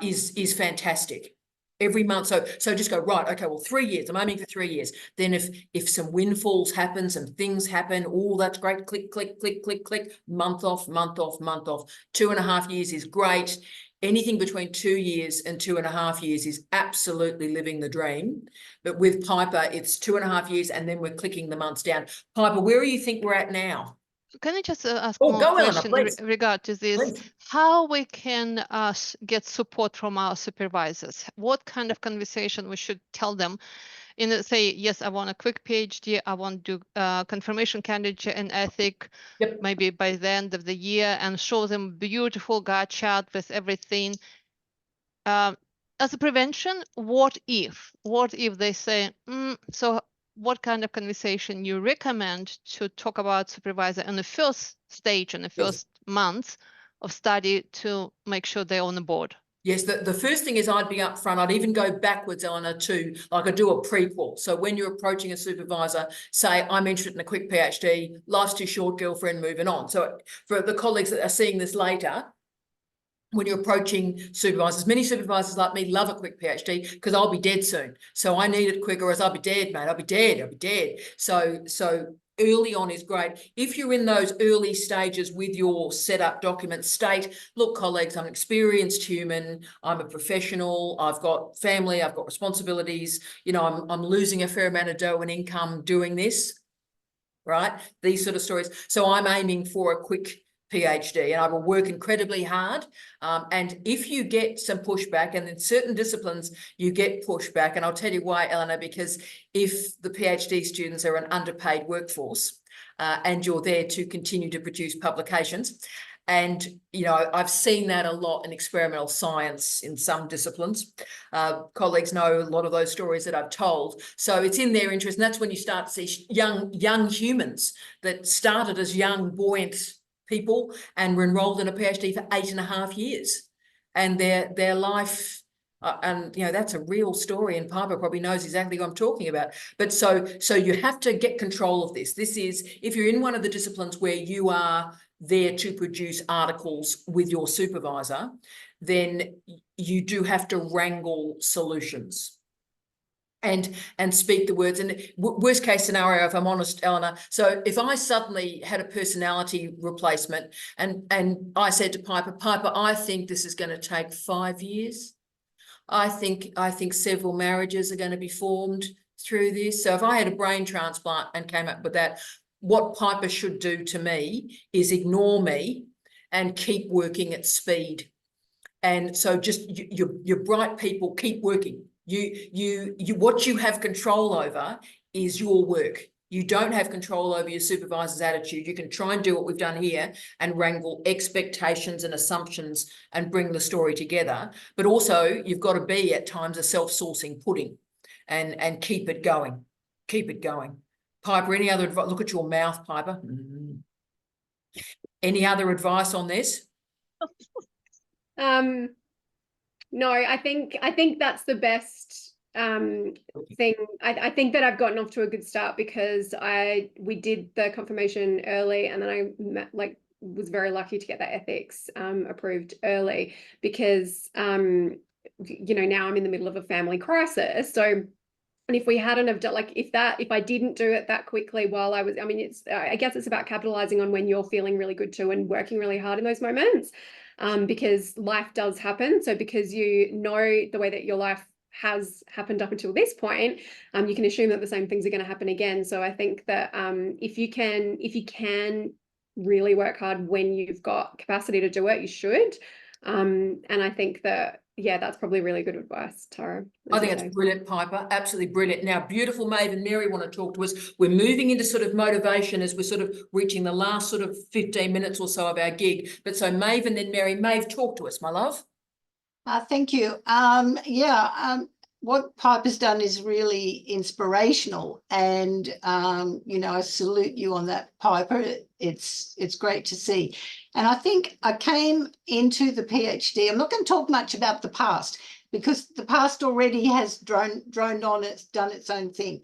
is fantastic. Every month. So just go, right, okay, well, 3 years. I'm aiming for 3 years. Then if some windfalls happen, some things happen, oh, that's great. Click, click, click, click, click. Month off, month off, month off. 2.5 years is great. Anything between 2 years and 2.5 years is absolutely living the dream. But with Piper, it's 2.5 years, and then we're clicking the months down. Piper, where do you think we're at now? Can I just ask Oh, more go, Eleanor, question please. regard to this? Please. How we can get support from our supervisors? What kind of conversation we should tell them? Say, yes, I want a quick PhD. I want to do confirmation candidature and ethic, Yep. maybe by the end of the year, and show them beautiful guide chart with everything. As a prevention, what if they say, so what kind of conversation you recommend to talk about supervisor in the first stage, in the first months of study, to make sure they're on the board? Yes, the first thing is I'd be upfront. I'd even go backwards, Eleanor, to like I do a prequel. So when you're approaching a supervisor, say, I'm interested in a quick PhD, life's too short, girlfriend, moving on. So for the colleagues that are seeing this later, when you're approaching supervisors, many supervisors like me love a quick PhD because I'll be dead soon. So I need it quick, or else I'll be dead, mate. I'll be dead. So early on is great. If you're in those early stages with your setup document, state, look, colleagues, I'm an experienced human. I'm a professional. I've got family. I've got responsibilities. I'm losing a fair amount of dough and income doing this, right? These sort of stories. So I'm aiming for a quick PhD, and I will work incredibly hard. And if you get some pushback, and in certain disciplines you get pushback, and I'll tell you why, Eleanor, because if the PhD students are an underpaid workforce and you're there to continue to produce publications, and I've seen that a lot in experimental science in some disciplines. Colleagues know a lot of those stories that I've told. So it's in their interest, and that's when you start to see young humans that started as young, buoyant people and were enrolled in a PhD for 8.5 years, and their life, and that's a real story, and Piper probably knows exactly what I'm talking about. But so you have to get control of this. This is, if you're in one of the disciplines where you are there to produce articles with your supervisor, then you do have to wrangle solutions and speak the words. And worst case scenario, if I'm honest, Eleanor, so if I suddenly had a personality replacement and I said to Piper, I think this is going to take 5 years. I think several marriages are going to be formed through this. So if I had a brain transplant and came up with that, what Piper should do to me is ignore me and keep working at speed. And so just you bright people, keep working. What you have control over is your work. You don't have control over your supervisor's attitude. You can try and do what we've done here and wrangle expectations and assumptions and bring the story together. But also you've got to be at times a self-sourcing pudding and keep it going. Keep it going. Piper, any other advice? Look at your mouth, Piper. Any other advice on this? No, I think that's the best thing. I think that I've gotten off to a good start because we did the confirmation early, and then I was very lucky to get that ethics approved early, because you know, now I'm in the middle of a family crisis. So, and if we hadn't have done, like, if I didn't do it that quickly while I was, I mean, I guess it's about capitalizing on when you're feeling really good too and working really hard in those moments, because life does happen. So because you know the way that your life has happened up until this point, you can assume that the same things are going to happen again. So I think that if you can really work hard when you've got capacity to do it, you should. And I think that, yeah, that's probably really good advice, Tara. I think it's brilliant, Piper. Absolutely brilliant. Now, beautiful Maeve and Mary want to talk to us. We're moving into sort of motivation as we're sort of reaching the last sort of 15 minutes or so of our gig. But so Maeve and then Mary. Maeve, talk to us, my love. Thank you. What Piper's done is really inspirational, and you know, I salute you on that, Piper. It's great to see. And I think I came into the PhD. I'm not going to talk much about the past because the past already has droned on. It's done its own thing,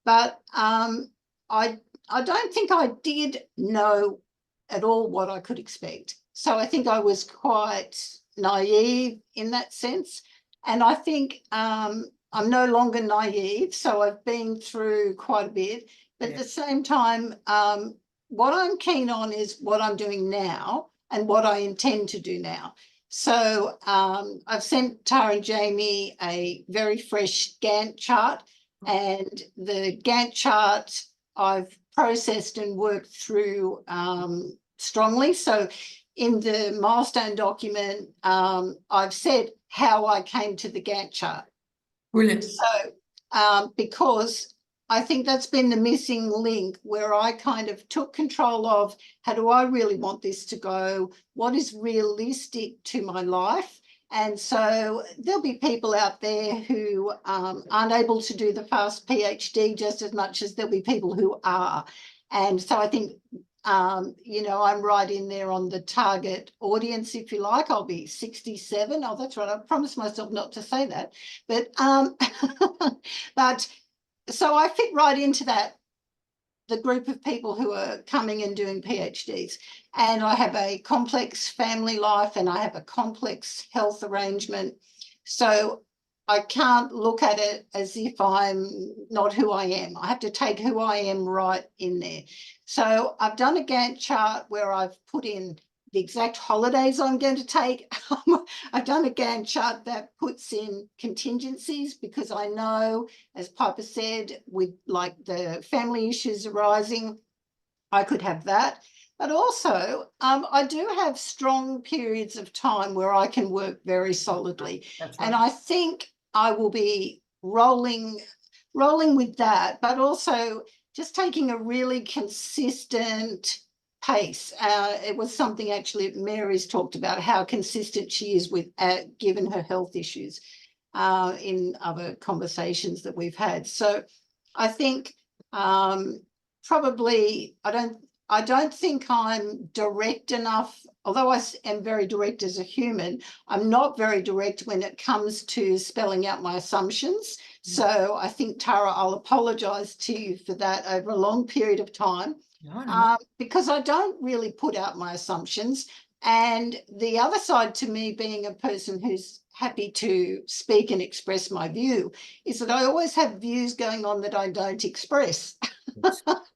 but I don't think I did know at all what I could expect. So I think I was quite naive in that sense. And I think I'm no longer naive, so I've been through quite a bit. But at the same time, what I'm keen on is what I'm doing now and what I intend to do now. So I've sent Tara and Jamie a very fresh Gantt chart, and the Gantt chart I've processed and worked through strongly. So in the milestone document, I've said how I came to the Gantt chart. Brilliant. So because I think that's been the missing link, where I kind of took control of how do I really want this to go? What is realistic to my life? And so there'll be people out there who aren't able to do the fast PhD just as much as there'll be people who are. And so I think, you know, I'm right in there on the target audience, if you like. I'll be 67. Oh, that's right. I promised myself not to say that. But, but so I fit right into that, the group of people who are coming and doing PhDs. And I have a complex family life and I have a complex health arrangement. So I can't look at it as if I'm not who I am. I have to take who I am right in there. So I've done a Gantt chart where I've put in the exact holidays I'm going to take. I've done a Gantt chart that puts in contingencies, because I know, as Piper said, with like the family issues arising, I could have that. But also, I do have strong periods of time where I can work very solidly. That's right. And I think I will be rolling with that, but also just taking a really consistent pace. It was something actually Mary's talked about, how consistent she is with, given her health issues, in other conversations that we've had. So I think probably I don't think I'm direct enough, although I am very direct as a human. I'm not very direct when it comes to spelling out my assumptions. So I think, Tara, I'll apologise to you for that over a long period of time. No. Because I don't really put out my assumptions. And the other side to me, being a person who's happy to speak and express my view, is that I always have views going on that I don't express.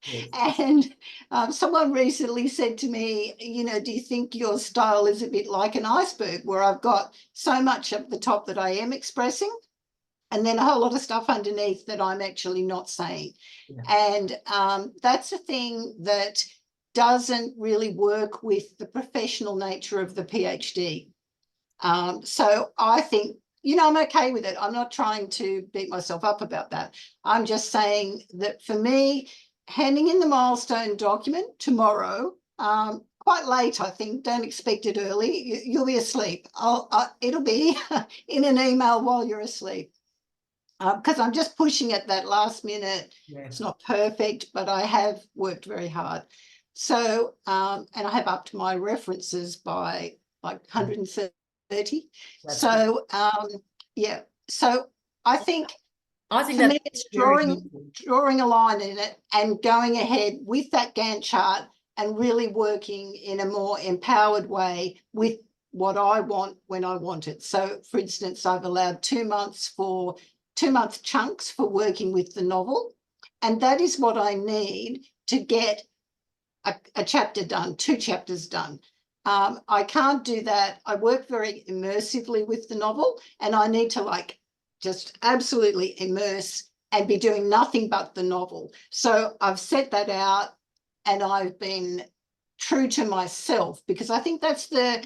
Yes. And someone recently said to me, you know, do you think your style is a bit like an iceberg, where I've got so much at the top that I am expressing, and then a whole lot of stuff underneath that I'm actually not saying. Yeah. And that's a thing that doesn't really work with the professional nature of the PhD. So I think, you know, I'm okay with it. I'm not trying to beat myself up about that. I'm just saying that for me, handing in the milestone document tomorrow, quite late, I think, don't expect it early. You'll be asleep. It'll be in an email while you're asleep. Because I'm just pushing at that last minute. Yeah. It's not perfect, but I have worked very hard. So, and I have upped my references by like 130. That's so, yeah. So I think for me, it's drawing a line in it and going ahead with that Gantt chart and really working in a more empowered way with what I want when I want it. So, for instance, I've allowed 2 months for 2-month chunks for working with the novel, and that is what I need to get a chapter done, 2 chapters done. I can't do that. I work very immersively with the novel, and I need to like just absolutely immerse and be doing nothing but the novel. So I've set that out, and I've been true to myself, because I think that's the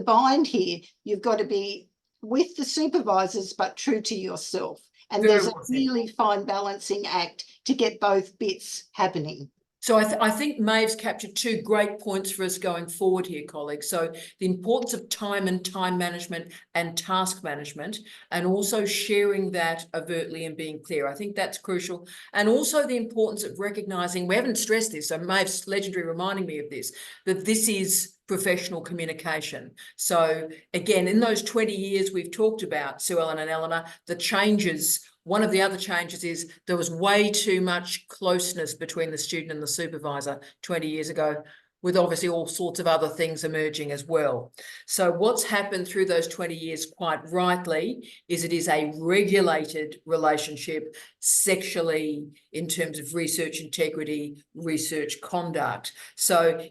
bind here. You've got to be with the supervisors, but true to yourself. And Very there's a well said. really fine balancing act to get both bits happening. So I think Maeve's captured 2 great points for us going forward here, colleagues. So the importance of time and time management and task management, and also sharing that overtly and being clear. I think that's crucial. And also the importance of recognising, we haven't stressed this, so Maeve's legendary reminding me of this, that this is professional communication. So again, in those 20 years we've talked about, Sue Ellen and Eleanor, the changes. One of the other changes is there was way too much closeness between the student and the supervisor 20 years ago, with obviously all sorts of other things emerging as well. So what's happened through those 20 years, quite rightly, is it is a regulated relationship sexually in terms of research integrity, research conduct. So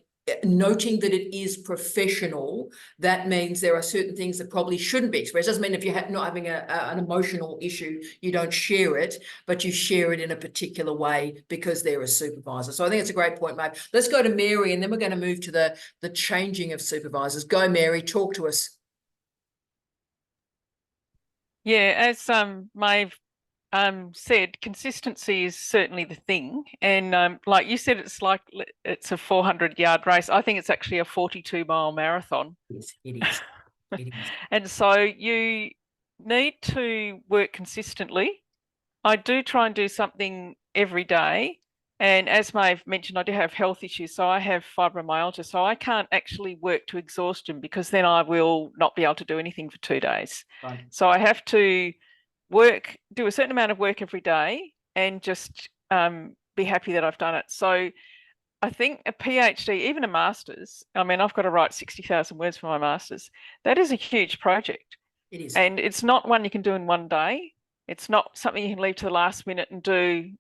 noting that it is professional, that means there are certain things that probably shouldn't be expressed. Doesn't mean if you're not having an emotional issue, you don't share it, but you share it in a particular way because they're a supervisor. So I think it's a great point, Maeve. Let's go to Mary, and then we're going to move to the changing of supervisors. Go, Mary, talk to us. Yeah, as Maeve said, consistency is certainly the thing. And like you said, it's like it's a 400-yard race. I think it's actually a 42-mile marathon. Yes, it is. It is. And so you need to work consistently. I do try and do something every day. And as Maeve mentioned, I do have health issues. So I have fibromyalgia. So I can't actually work to exhaustion, because then I will not be able to do anything for 2 days. Right. So I have to do a certain amount of work every day, and just be happy that I've done it. So I think a PhD, even a master's, I mean, I've got to write 60,000 words for my master's. That is a huge project. It is. And it's not one you can do in one day. It's not something you can leave to the last minute and do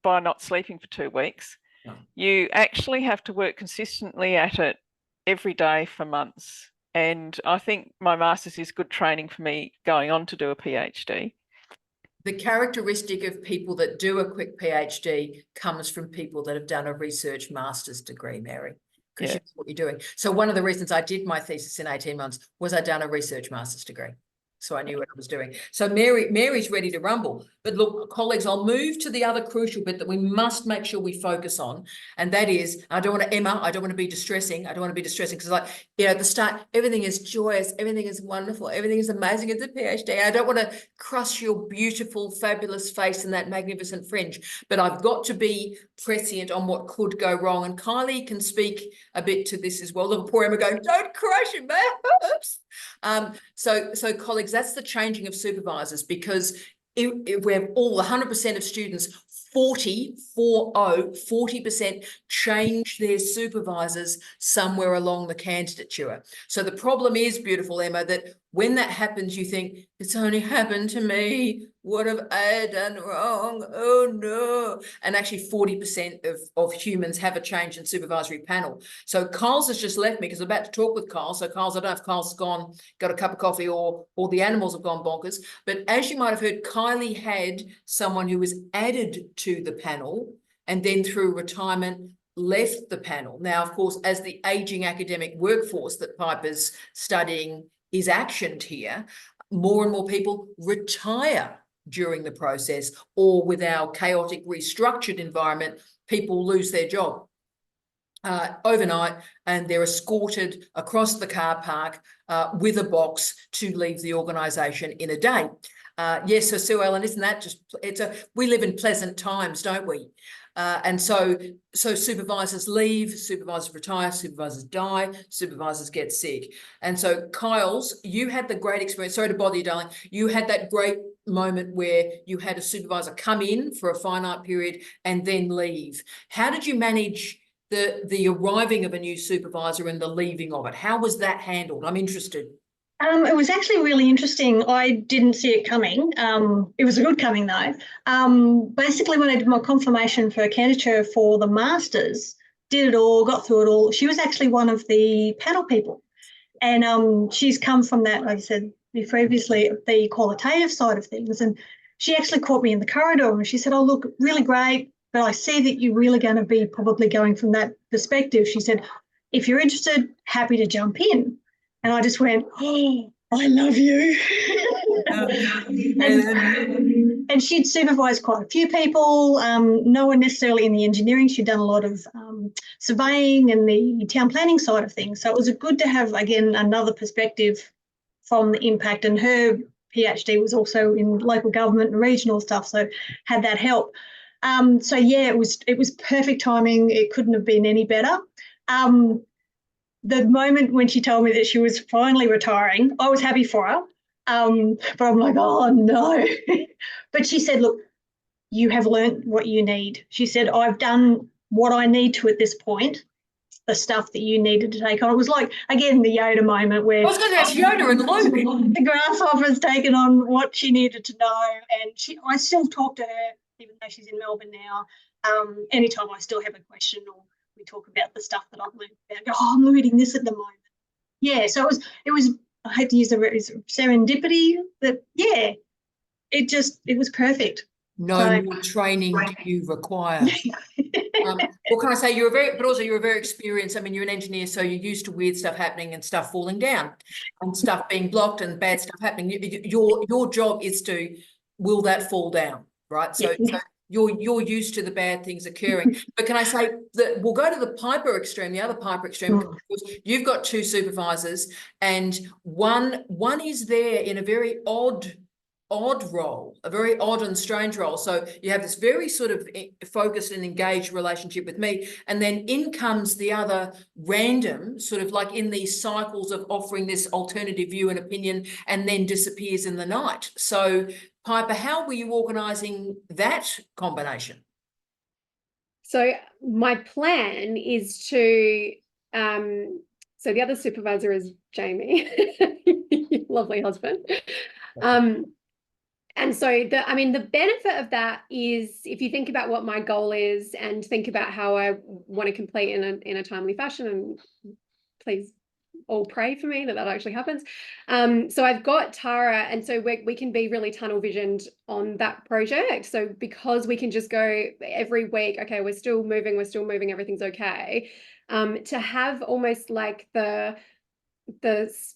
by not sleeping for 2 weeks. No. You actually have to work consistently at it every day for months. And I think my master's is good training for me going on to do a PhD. The characteristic of people that do a quick PhD comes from people that have done a research master's degree, Mary, because you know what you're doing. So one of the reasons I did my thesis in 18 months was I'd done a research master's degree. So I knew what I was doing. So Mary's ready to rumble. But look, colleagues, I'll move to the other crucial bit that we must make sure we focus on. And that is, I don't want to be distressing. I don't want to be distressing, because like, you know, at the start, everything is joyous. Everything is wonderful. Everything is amazing at the PhD. I don't want to crush your beautiful, fabulous face in that magnificent fringe. But I've got to be prescient on what could go wrong. And Kylie can speak a bit to this as well. Look, poor Emma going, don't crush it, man. Oops. So colleagues, that's the changing of supervisors, because if we have all 100% of students, 40% change their supervisors somewhere along the candidature. So the problem is, beautiful Emma, that when that happens, you think, it's only happened to me. What have I done wrong? Oh no. And actually 40% of humans have a change in supervisory panel. So Kyle's has just left me, because I'm about to talk with Kyle. So Kyle's, I don't know if Kyle's gone, got a cup of coffee, or the animals have gone bonkers. But as you might have heard, Kylie had someone who was added to the panel and then through retirement left the panel. Now, of course, as the aging academic workforce that Piper's studying is actioned here, more and more people retire during the process, or with our chaotic restructured environment, people lose their job overnight, and they're escorted across the car park with a box to leave the organisation in a day. Yes, so Sue Ellen, isn't that just, we live in pleasant times, don't we? And so supervisors leave, supervisors retire, supervisors die, supervisors get sick. And so Kyle's, you had the great experience, sorry to bother you, darling, you had that great moment where you had a supervisor come in for a finite period and then leave. How did you manage the arriving of a new supervisor and the leaving of it? How was that handled? I'm interested. It was actually really interesting. I didn't see it coming. It was a good coming though. Basically, when I did my confirmation for candidature for the masters, did it all, got through it all. She was actually one of the panel people, and she's come from that, like I said previously, the qualitative side of things. And she actually caught me in the corridor and she said, "Oh, look, really great, but I see that you're really going to be probably going from that perspective." She said, "If you're interested, happy to jump in." And I just went, "Oh, I love you." And she'd supervised quite a few people, no one necessarily in the engineering. She'd done a lot of surveying and the town planning side of things. So it was good to have, again, another perspective from the impact. And her PhD was also in local government and regional stuff, so had that help. So yeah, it was perfect timing. It couldn't have been any better. The moment when she told me that she was finally retiring, I was happy for her. But I'm like, oh no. But she said, "Look, you have learnt what you need." She said, "I've done what I need to at this point, the stuff that you needed to take on." It was like, again, the Yoda moment where I was going to ask Yoda and Luke. The grasshopper's taken on what she needed to know. And I still talk to her, even though she's in Melbourne now. Anytime I still have a question or we talk about the stuff that I've learned about, I go, "Oh, I'm learning this at the moment." Yeah, so it was I hate to use the word serendipity, but yeah, it was perfect. No more training do you require. What can I say? You're very experienced. I mean, you're an engineer, so you're used to weird stuff happening and stuff falling down and stuff being blocked and bad stuff happening. Your job is to, will that fall down, right? So, so you're used to the bad things occurring. But can I say that we'll go to the Piper extreme, the other Piper extreme, because you've got two supervisors, and one is there in a very odd role, a very odd and strange role. So you have this very sort of focused and engaged relationship with me, and then in comes the other random, sort of like in these cycles of offering this alternative view and opinion, and then disappears in the night. So Piper, how were you organising that combination? So my plan is to so the other supervisor is Jamie, lovely husband. And so the benefit of that is, if you think about what my goal is and think about how I want to complete in a timely fashion, and please all pray for me that actually happens. So I've got Tara, and so we can be really tunnel visioned on that project. So because we can just go every week, okay, we're still moving, everything's okay. To have almost like this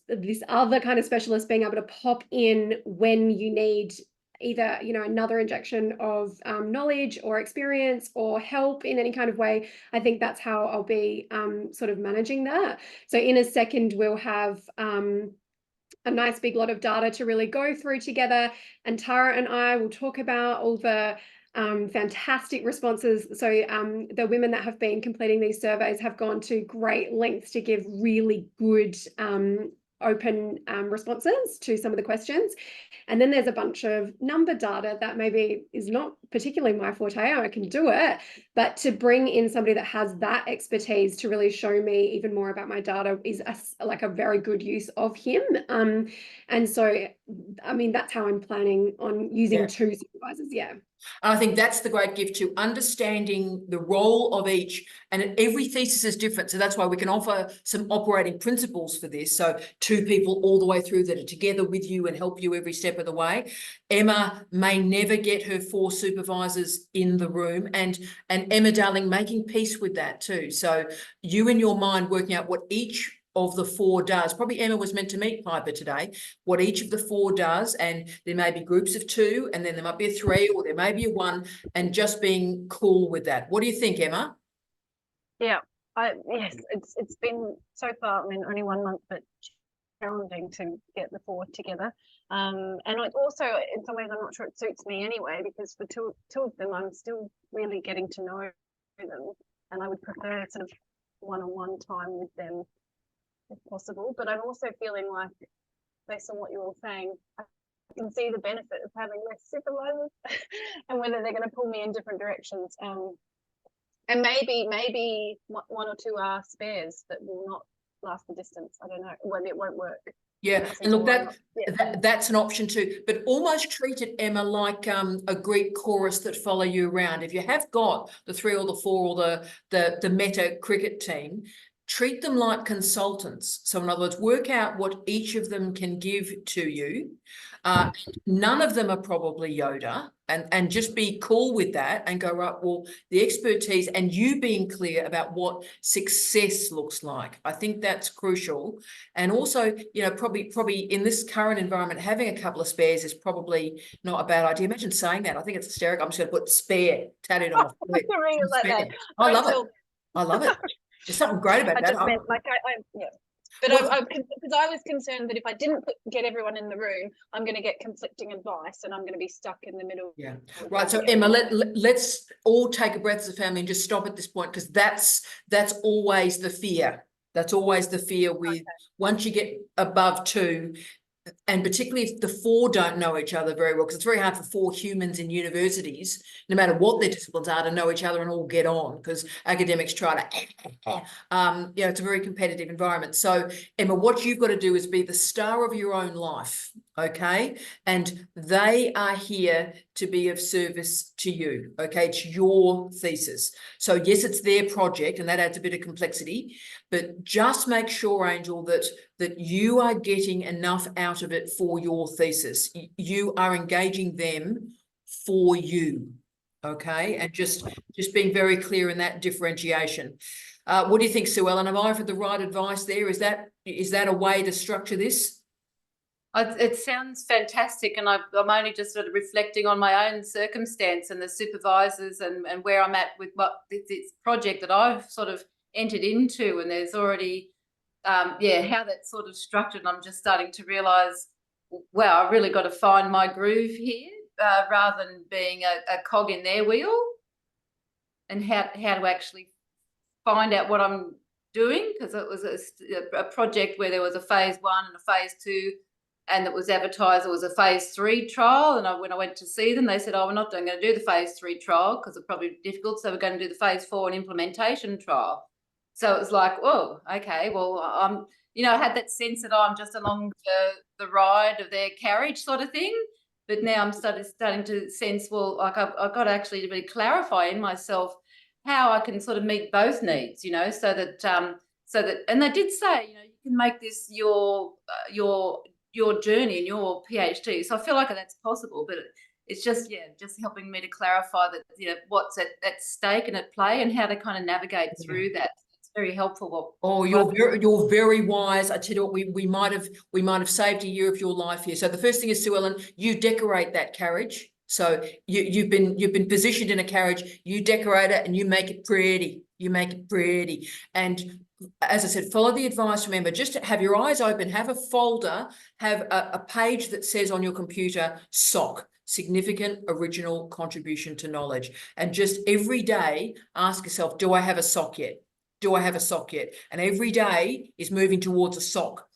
other kind of specialist being able to pop in when you need either, another injection of knowledge or experience or help in any kind of way. I think that's how I'll be sort of managing that. So in a second, we'll have a nice big lot of data to really go through together, and Tara and I will talk about all the fantastic responses. So the women that have been completing these surveys have gone to great lengths to give really good open responses to some of the questions. And then there's a bunch of number data that maybe is not particularly my forte. I can do it, but to bring in somebody that has that expertise to really show me even more about my data is like a very good use of him. And so, that's how I'm planning on using two supervisors. Yeah. And I think that's the great gift, to understanding the role of each, and every thesis is different. So that's why we can offer some operating principles for this. So two people all the way through that are together with you and help you every step of the way. Emma may never get her 4 supervisors in the room, and Emma, darling, making peace with that too. So you in your mind working out what each of the 4 does. Probably Emma was meant to meet Piper today, what each of the 4 does, and there may be groups of 2, and then there might be a 3, or there may be a 1, and just being cool with that. What do you think, Emma? Yeah, yes, it's been so far, only 1 month, but challenging to get the 4 together. And it also, in some ways, I'm not sure it suits me anyway, because for two of them, I'm still really getting to know them, and I would prefer sort of one-on-one time with them if possible. But I'm also feeling like, based on what you're all saying, I can see the benefit of having less supervisors and whether they're going to pull me in different directions. And maybe one or two are spares that will not last the distance. I don't know, when it won't work. Yeah, That's and look, even more- that's an option too, but almost treat it, Emma, like a Greek chorus that follow you around. If you have got the 3 or the 4 or the meta cricket team, treat them like consultants. So in other words, work out what each of them can give to you. None of them are probably Yoda, and just be cool with that and go, right, well, the expertise and you being clear about what success looks like. I think that's crucial. And also, you know, probably in this current environment, having a couple of spares is probably not a bad idea. Imagine saying that. I think it's hysterical. I'm just going to put spare tattooed on my forehead. Read it like that. I Don't love it. tell- I love it. There's something great about I that. just meant like yeah. But Well- because I was concerned that if I didn't get everyone in the room, I'm going to get conflicting advice and I'm going to be stuck in the middle. Yeah. Right. So Emma, let's all take a breath as a family and just stop at this point, because that's always the fear. That's always the fear with once you get above 2. And particularly if the 4 don't know each other very well, because it's very hard for 4 humans in universities, no matter what their disciplines are, to know each other and all get on, because academics try to, you know, it's a very competitive environment. So Emma, what you've got to do is be the star of your own life, okay? And they are here to be of service to you, okay? It's your thesis. So yes, it's their project, and that adds a bit of complexity, but just make sure, Angel, that you are getting enough out of it for your thesis. You are engaging them for you, okay? And just being very clear in that differentiation. What do you think, Sue Ellen? Have I offered the right advice there? Is that a way to structure this? It sounds fantastic, and I'm only just sort of reflecting on my own circumstance and the supervisors and where I'm at with what this project that I've sort of entered into, and there's already how that's sort of structured. And I'm just starting to realise, wow, I've really got to find my groove here rather than being a cog in their wheel, and how to actually find out what I'm doing, because it was a project where there was a phase 1 and a phase 2, and it was advertised it was a phase 3 trial. And when I went to see them, they said, oh, we're not going to do the phase 3 trial because it's probably difficult, so we're going to do the phase 4 and implementation trial. So it was like, oh, okay, well, you know, I had that sense that I'm just along the ride of their carriage sort of thing. But now I'm starting to sense, well, like I've got to actually really clarify in myself how I can sort of meet both needs, you know, so that, and they did say, you know, you can make this your journey and your PhD. So I feel like that's possible, but it's just helping me to clarify that, you know, what's at stake and at play and how to kind of navigate through that. It's very helpful. You're very wise. I tell you what, we might have saved a year of your life here. So the first thing is, Sue Ellen, you decorate that carriage. So you've been positioned in a carriage, you decorate it and you make it pretty. You make it pretty. And as I said, follow the advice. Remember, just have your eyes open, have a folder, have a page that says on your computer, SOC, significant original contribution to knowledge. And just every day ask yourself, do I have a SOC yet? Do I have a SOC yet? And every day is moving towards a SOC.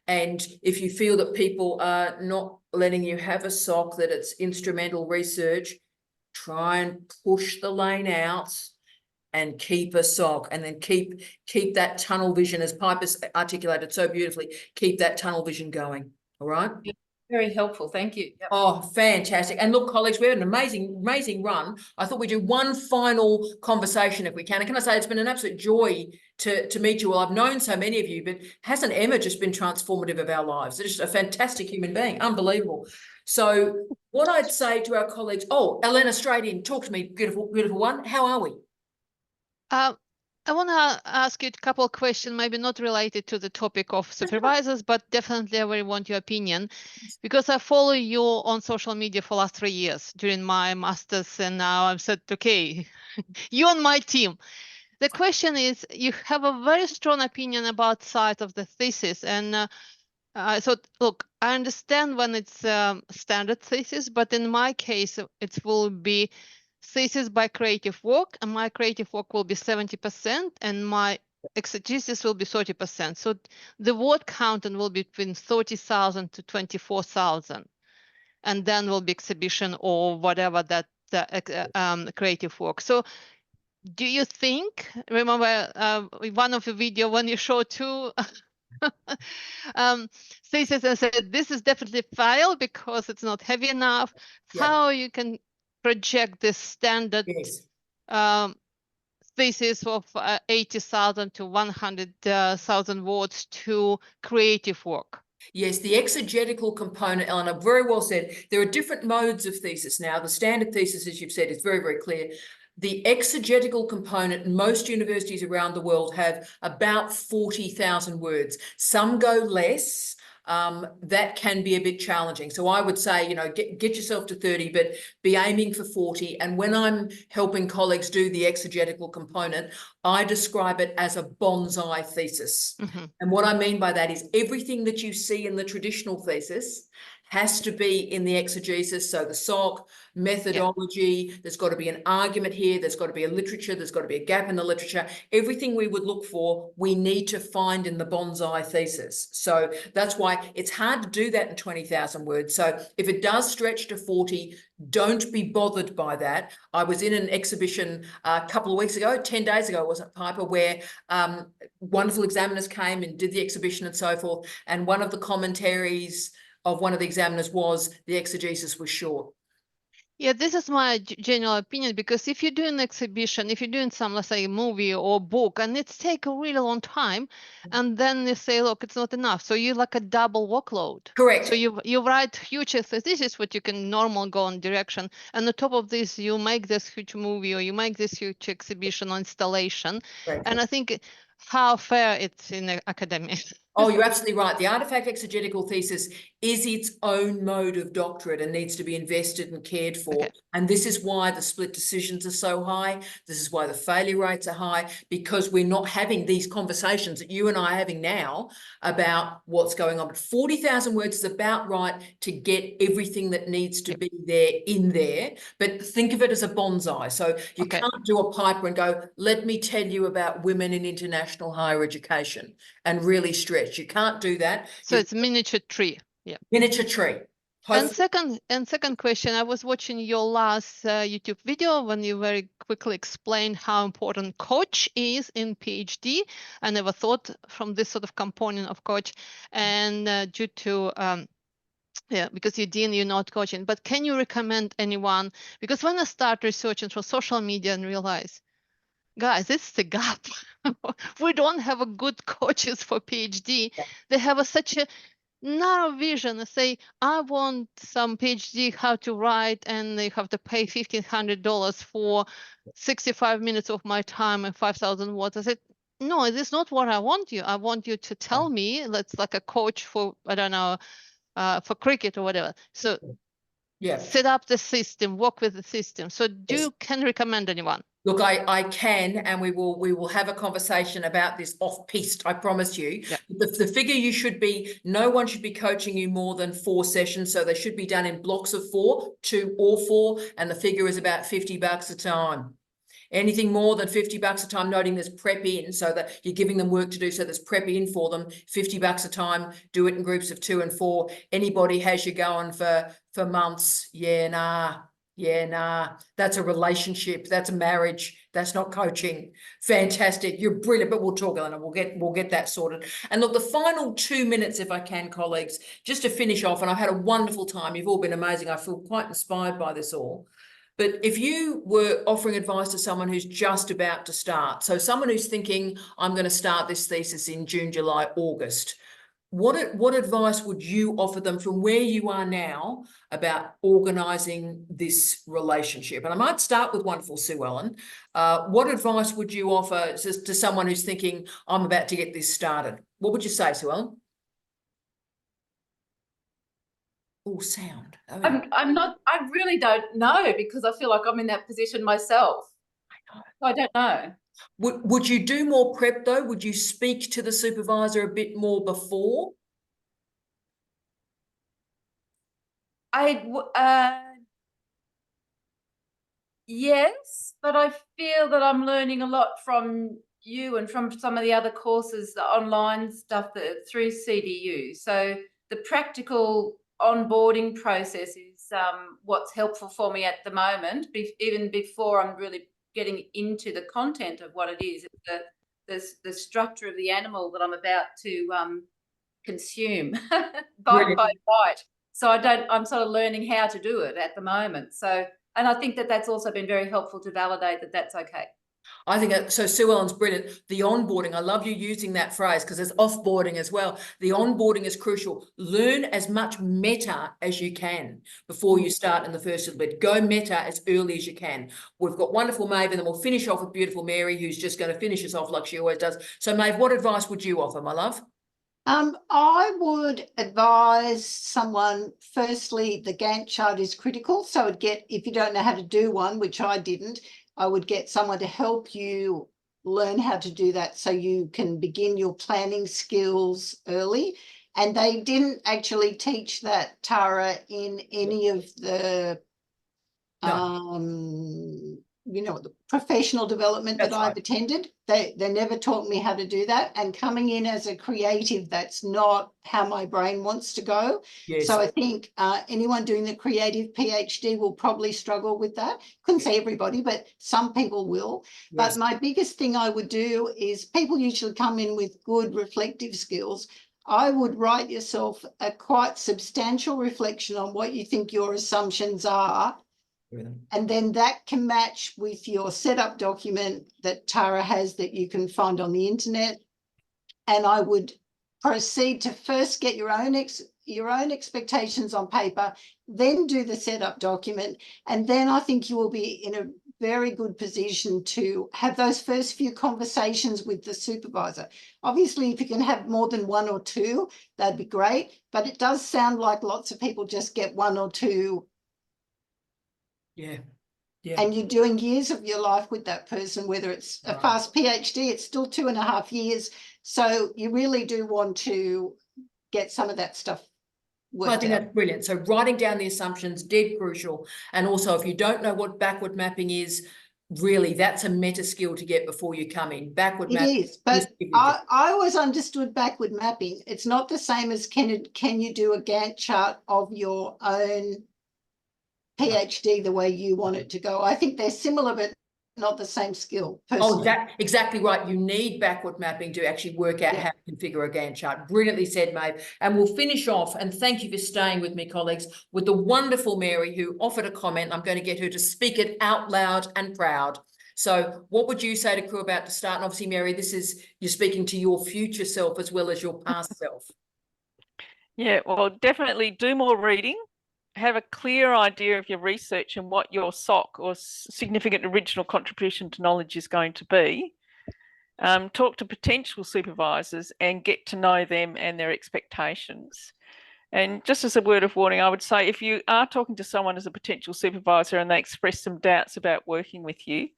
And if you feel that people are not letting you have a SOC, that it's instrumental research, try and push the lane out and keep a SOC, and then keep that tunnel vision, as Piper's articulated so beautifully, keep that tunnel vision going. All right. Yeah, very helpful. Thank you. Yep. Oh, fantastic. And look, colleagues, we had an amazing run. I thought we'd do one final conversation if we can. And can I say, it's been an absolute joy to meet you all. I've known so many of you, but hasn't Emma just been transformative of our lives? They're just a fantastic human being. Unbelievable. So what I'd say to our colleagues, Elena, straight in, talk to me, beautiful one. How are we? I want to ask you a couple of questions, maybe not related to the topic of supervisors, but definitely I really want your opinion, because I follow you on social media for the last 3 years during my master's, and now I've said, okay, you're on my team. The question is, you have a very strong opinion about size of the thesis, and so look, I understand when it's standard thesis, but in my case, it will be thesis by creative work, and my creative work will be 70%, and my exegesis will be 30%. So the word counting will be between 30,000 to 24,000, and then will be exhibition or whatever that creative work. So do you think, remember one of the video when you showed two thesis and said, this is definitely fail because it's not heavy enough. Yeah. How you can project this standard Yes. thesis of 80,000 to 100,000 words to creative work? Yes, the exegetical component, Eleanor, very well said. There are different modes of thesis now. The standard thesis, as you've said, is very, very clear. The exegetical component, most universities around the world have about 40,000 words. Some go less. That can be a bit challenging. So I would say, you know, get yourself to 30, but be aiming for 40. And when I'm helping colleagues do the exegetical component, I describe it as a bonsai thesis. Mm-hmm. And what I mean by that is everything that you see in the traditional thesis has to be in the exegesis. So the SOC, methodology, there's got to be an argument here, there's got to be a literature, there's got to be a gap in the literature. Everything we would look for, we need to find in the bonsai thesis. So that's why it's hard to do that in 20,000 words. So if it does stretch to 40, don't be bothered by that. I was in an exhibition a couple of weeks ago, 10 days ago, wasn't it, Piper, where wonderful examiners came and did the exhibition and so forth. And one of the commentaries of one of the examiners was the exegesis was short. Yeah, this is my general opinion, because if you're doing an exhibition, if you're doing some, let's say, movie or book, and it's take a really long time, and then you say, look, it's not enough. So you like a double workload. Correct. So you write huge essays. This is what you can normal go on direction. And on top of this, you make this huge movie or you make this huge exhibition or installation. Right. And I think how fair it's in academia. Oh, you're absolutely right. The artifact exegetical thesis is its own mode of doctorate and needs to be invested and cared for. Okay. And this is why the split decisions are so high. This is why the failure rates are high, because we're not having these conversations that you and I are having now about what's going on. But 40,000 words is about right to get everything that needs to be there in there. But think of it as a bonsai. So you Okay. can't do a Piper and go, let me tell you about women in international higher education and really stretch. You can't do that. So it's miniature tree. Yeah. Miniature tree. And Hopefully- second question, I was watching your last YouTube video when you very quickly explained how important coach is in PhD. I never thought from this sort of component of coach, and due to yeah, because you're dean, you're not coaching. But can you recommend anyone? Because when I start researching for social media and realize, guys, it's the gap. We don't have a good coaches for PhD. Yeah. They have such a narrow vision. They say, I want some PhD how to write, and they have to pay $1,500 for 65 minutes of my time and 5,000 words. I said, no, this is not what I want you. I want you to tell me, that's like a coach for, I don't know, for cricket or whatever. So Yeah. set up the system, work with the system. So Yes. can recommend anyone? Look, I can, and we will have a conversation about this off-piste, I promise you. Yeah. The figure you should be, no one should be coaching you more than 4 sessions. So they should be done in blocks of 4, 2 or 4, and the figure is about $50 a time. Anything more than $50 a time, noting there's prep in, so that you're giving them work to do, so there's prep in for them. $50 a time, do it in groups of 2 and 4. Anybody has you going for months, yeah, nah, that's a relationship, that's a marriage, that's not coaching. Fantastic, you're brilliant, but we'll talk, Eleanor, we'll get that sorted. And look, the final 2 minutes, if I can, colleagues, just to finish off, and I've had a wonderful time, you've all been amazing, I feel quite inspired by this all. But if you were offering advice to someone who's just about to start, so someone who's thinking, I'm going to start this thesis in June, July, August, what advice would you offer them from where you are now about organising this relationship? And I might start with wonderful Sue Ellen. What advice would you offer to someone who's thinking, I'm about to get this started? What would you say, Sue Ellen? Oh, sound. Oh, I really don't know, because I feel like I'm in that position myself. I don't know. Would you do more prep though? Would you speak to the supervisor a bit more before? Yes, but I feel that I'm learning a lot from you and from some of the other courses, the online stuff that through CDU. So the practical onboarding process is what's helpful for me at the moment, even before I'm really getting into the content of what it is. It's the structure of the animal that I'm about to consume bite by bite. So I'm sort of learning how to do it at the moment. So, and I think that that's also been very helpful to validate that that's okay. I think so. Sue Ellen's brilliant. The onboarding, I love you using that phrase because there's offboarding as well. The onboarding is crucial. Learn as much meta as you can before you start in the first little bit. Go meta as early as you can. We've got wonderful Maeve, and then we'll finish off with beautiful Mary, who's just going to finish us off like she always does. So Maeve, what advice would you offer, my love? I would advise someone, firstly, the Gantt chart is critical. So if you don't know how to do one, which I didn't, I would get someone to help you learn how to do that so you can begin your planning skills early. And they didn't actually teach that, Tara, in any of the the professional development that I've attended. They never taught me how to do that. And coming in as a creative, that's not how my brain wants to go. Yes. So I think anyone doing the creative PhD will probably struggle with that. Couldn't say everybody, but some people will. Yes. But my biggest thing I would do is, people usually come in with good reflective skills. I would write yourself a quite substantial reflection on what you think your assumptions are. And then that can match with your setup document that Tara has that you can find on the internet. And I would proceed to first get your own expectations on paper, then do the setup document. And then I think you will be in a very good position to have those first few conversations with the supervisor. Obviously, if you can have more than one or two, that'd be great. But it does sound like lots of people just get one or two. Yeah. And you're doing years of your life with that person, whether it's a fast PhD, it's still 2.5 years. So you really do want to get some of that stuff worked out. I think that's brilliant. So writing down the assumptions, dead crucial. And also, if you don't know what backward mapping is, really, that's a meta skill to get before you come in. Backward mapping. It is, but I always understood backward mapping. It's not the same as can you do a Gantt chart of your own PhD the way you want it to go. I think they're similar, but not the same skill. Personally. Oh, exactly right. You need backward mapping to actually work out how to configure a Gantt chart. Brilliantly said, Maeve. And we'll finish off, and thank you for staying with me, colleagues, with the wonderful Mary, who offered a comment. I'm going to get her to speak it out loud and proud. So what would you say to crew about to start? And obviously, Mary, you're speaking to your future self as well as your past self. Yeah, well, definitely do more reading. Have a clear idea of your research and what your SOC or significant original contribution to knowledge is going to be. Talk to potential supervisors and get to know them and their expectations. And just as a word of warning, I would say if you are talking to someone as a potential supervisor and they express some doubts about working with you,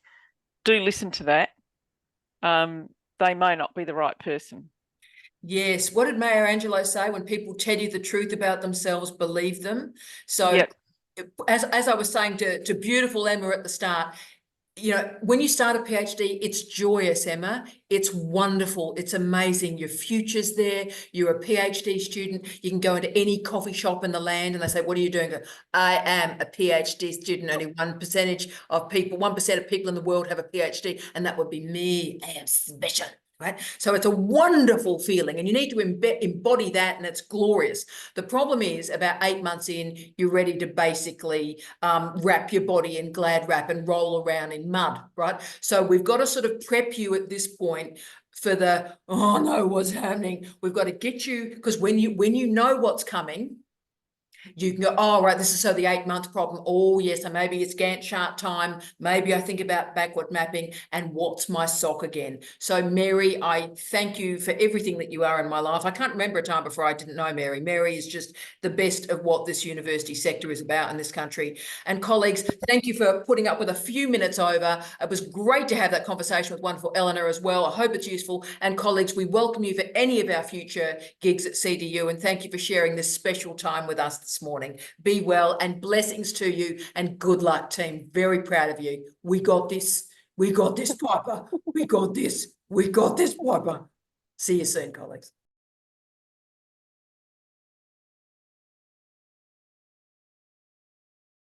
do listen to that. They may not be the right person. Yes. What did Maya Angelou say? When people tell you the truth about themselves, believe them. So as I was saying to beautiful Emma at the start, when you start a PhD, it's joyous, Emma. It's wonderful. It's amazing. Your future's there. You're a PhD student. You can go into any coffee shop in the land and they say, what are you doing? I am a PhD student. Only 1% of people in the world have a PhD, and that would be me. I am special. Right? So it's a wonderful feeling, and you need to embody that, and it's glorious. The problem is, about 8 months in, you're ready to basically wrap your body in glad wrap and roll around in mud, right? So we've got to sort of prep you at this point for the, oh no, what's happening? We've got to get you, because when you know what's coming, you can go, oh, right, this is the 8-month problem. Oh, yes, so maybe it's Gantt chart time. Maybe I think about backward mapping and what's my SOC again. So, Mary, I thank you for everything that you are in my life. I can't remember a time before I didn't know Mary. Mary is just the best of what this university sector is about in this country. And colleagues, thank you for putting up with a few minutes over. It was great to have that conversation with wonderful Eleanor as well. I hope it's useful. And colleagues, we welcome you for any of our future gigs at CDU. And thank you for sharing this special time with us this morning. Be well, and blessings to you, and good luck, team. Very proud of you. We got this. We got this, Piper. We got this. We got this, Piper. See you soon, colleagues.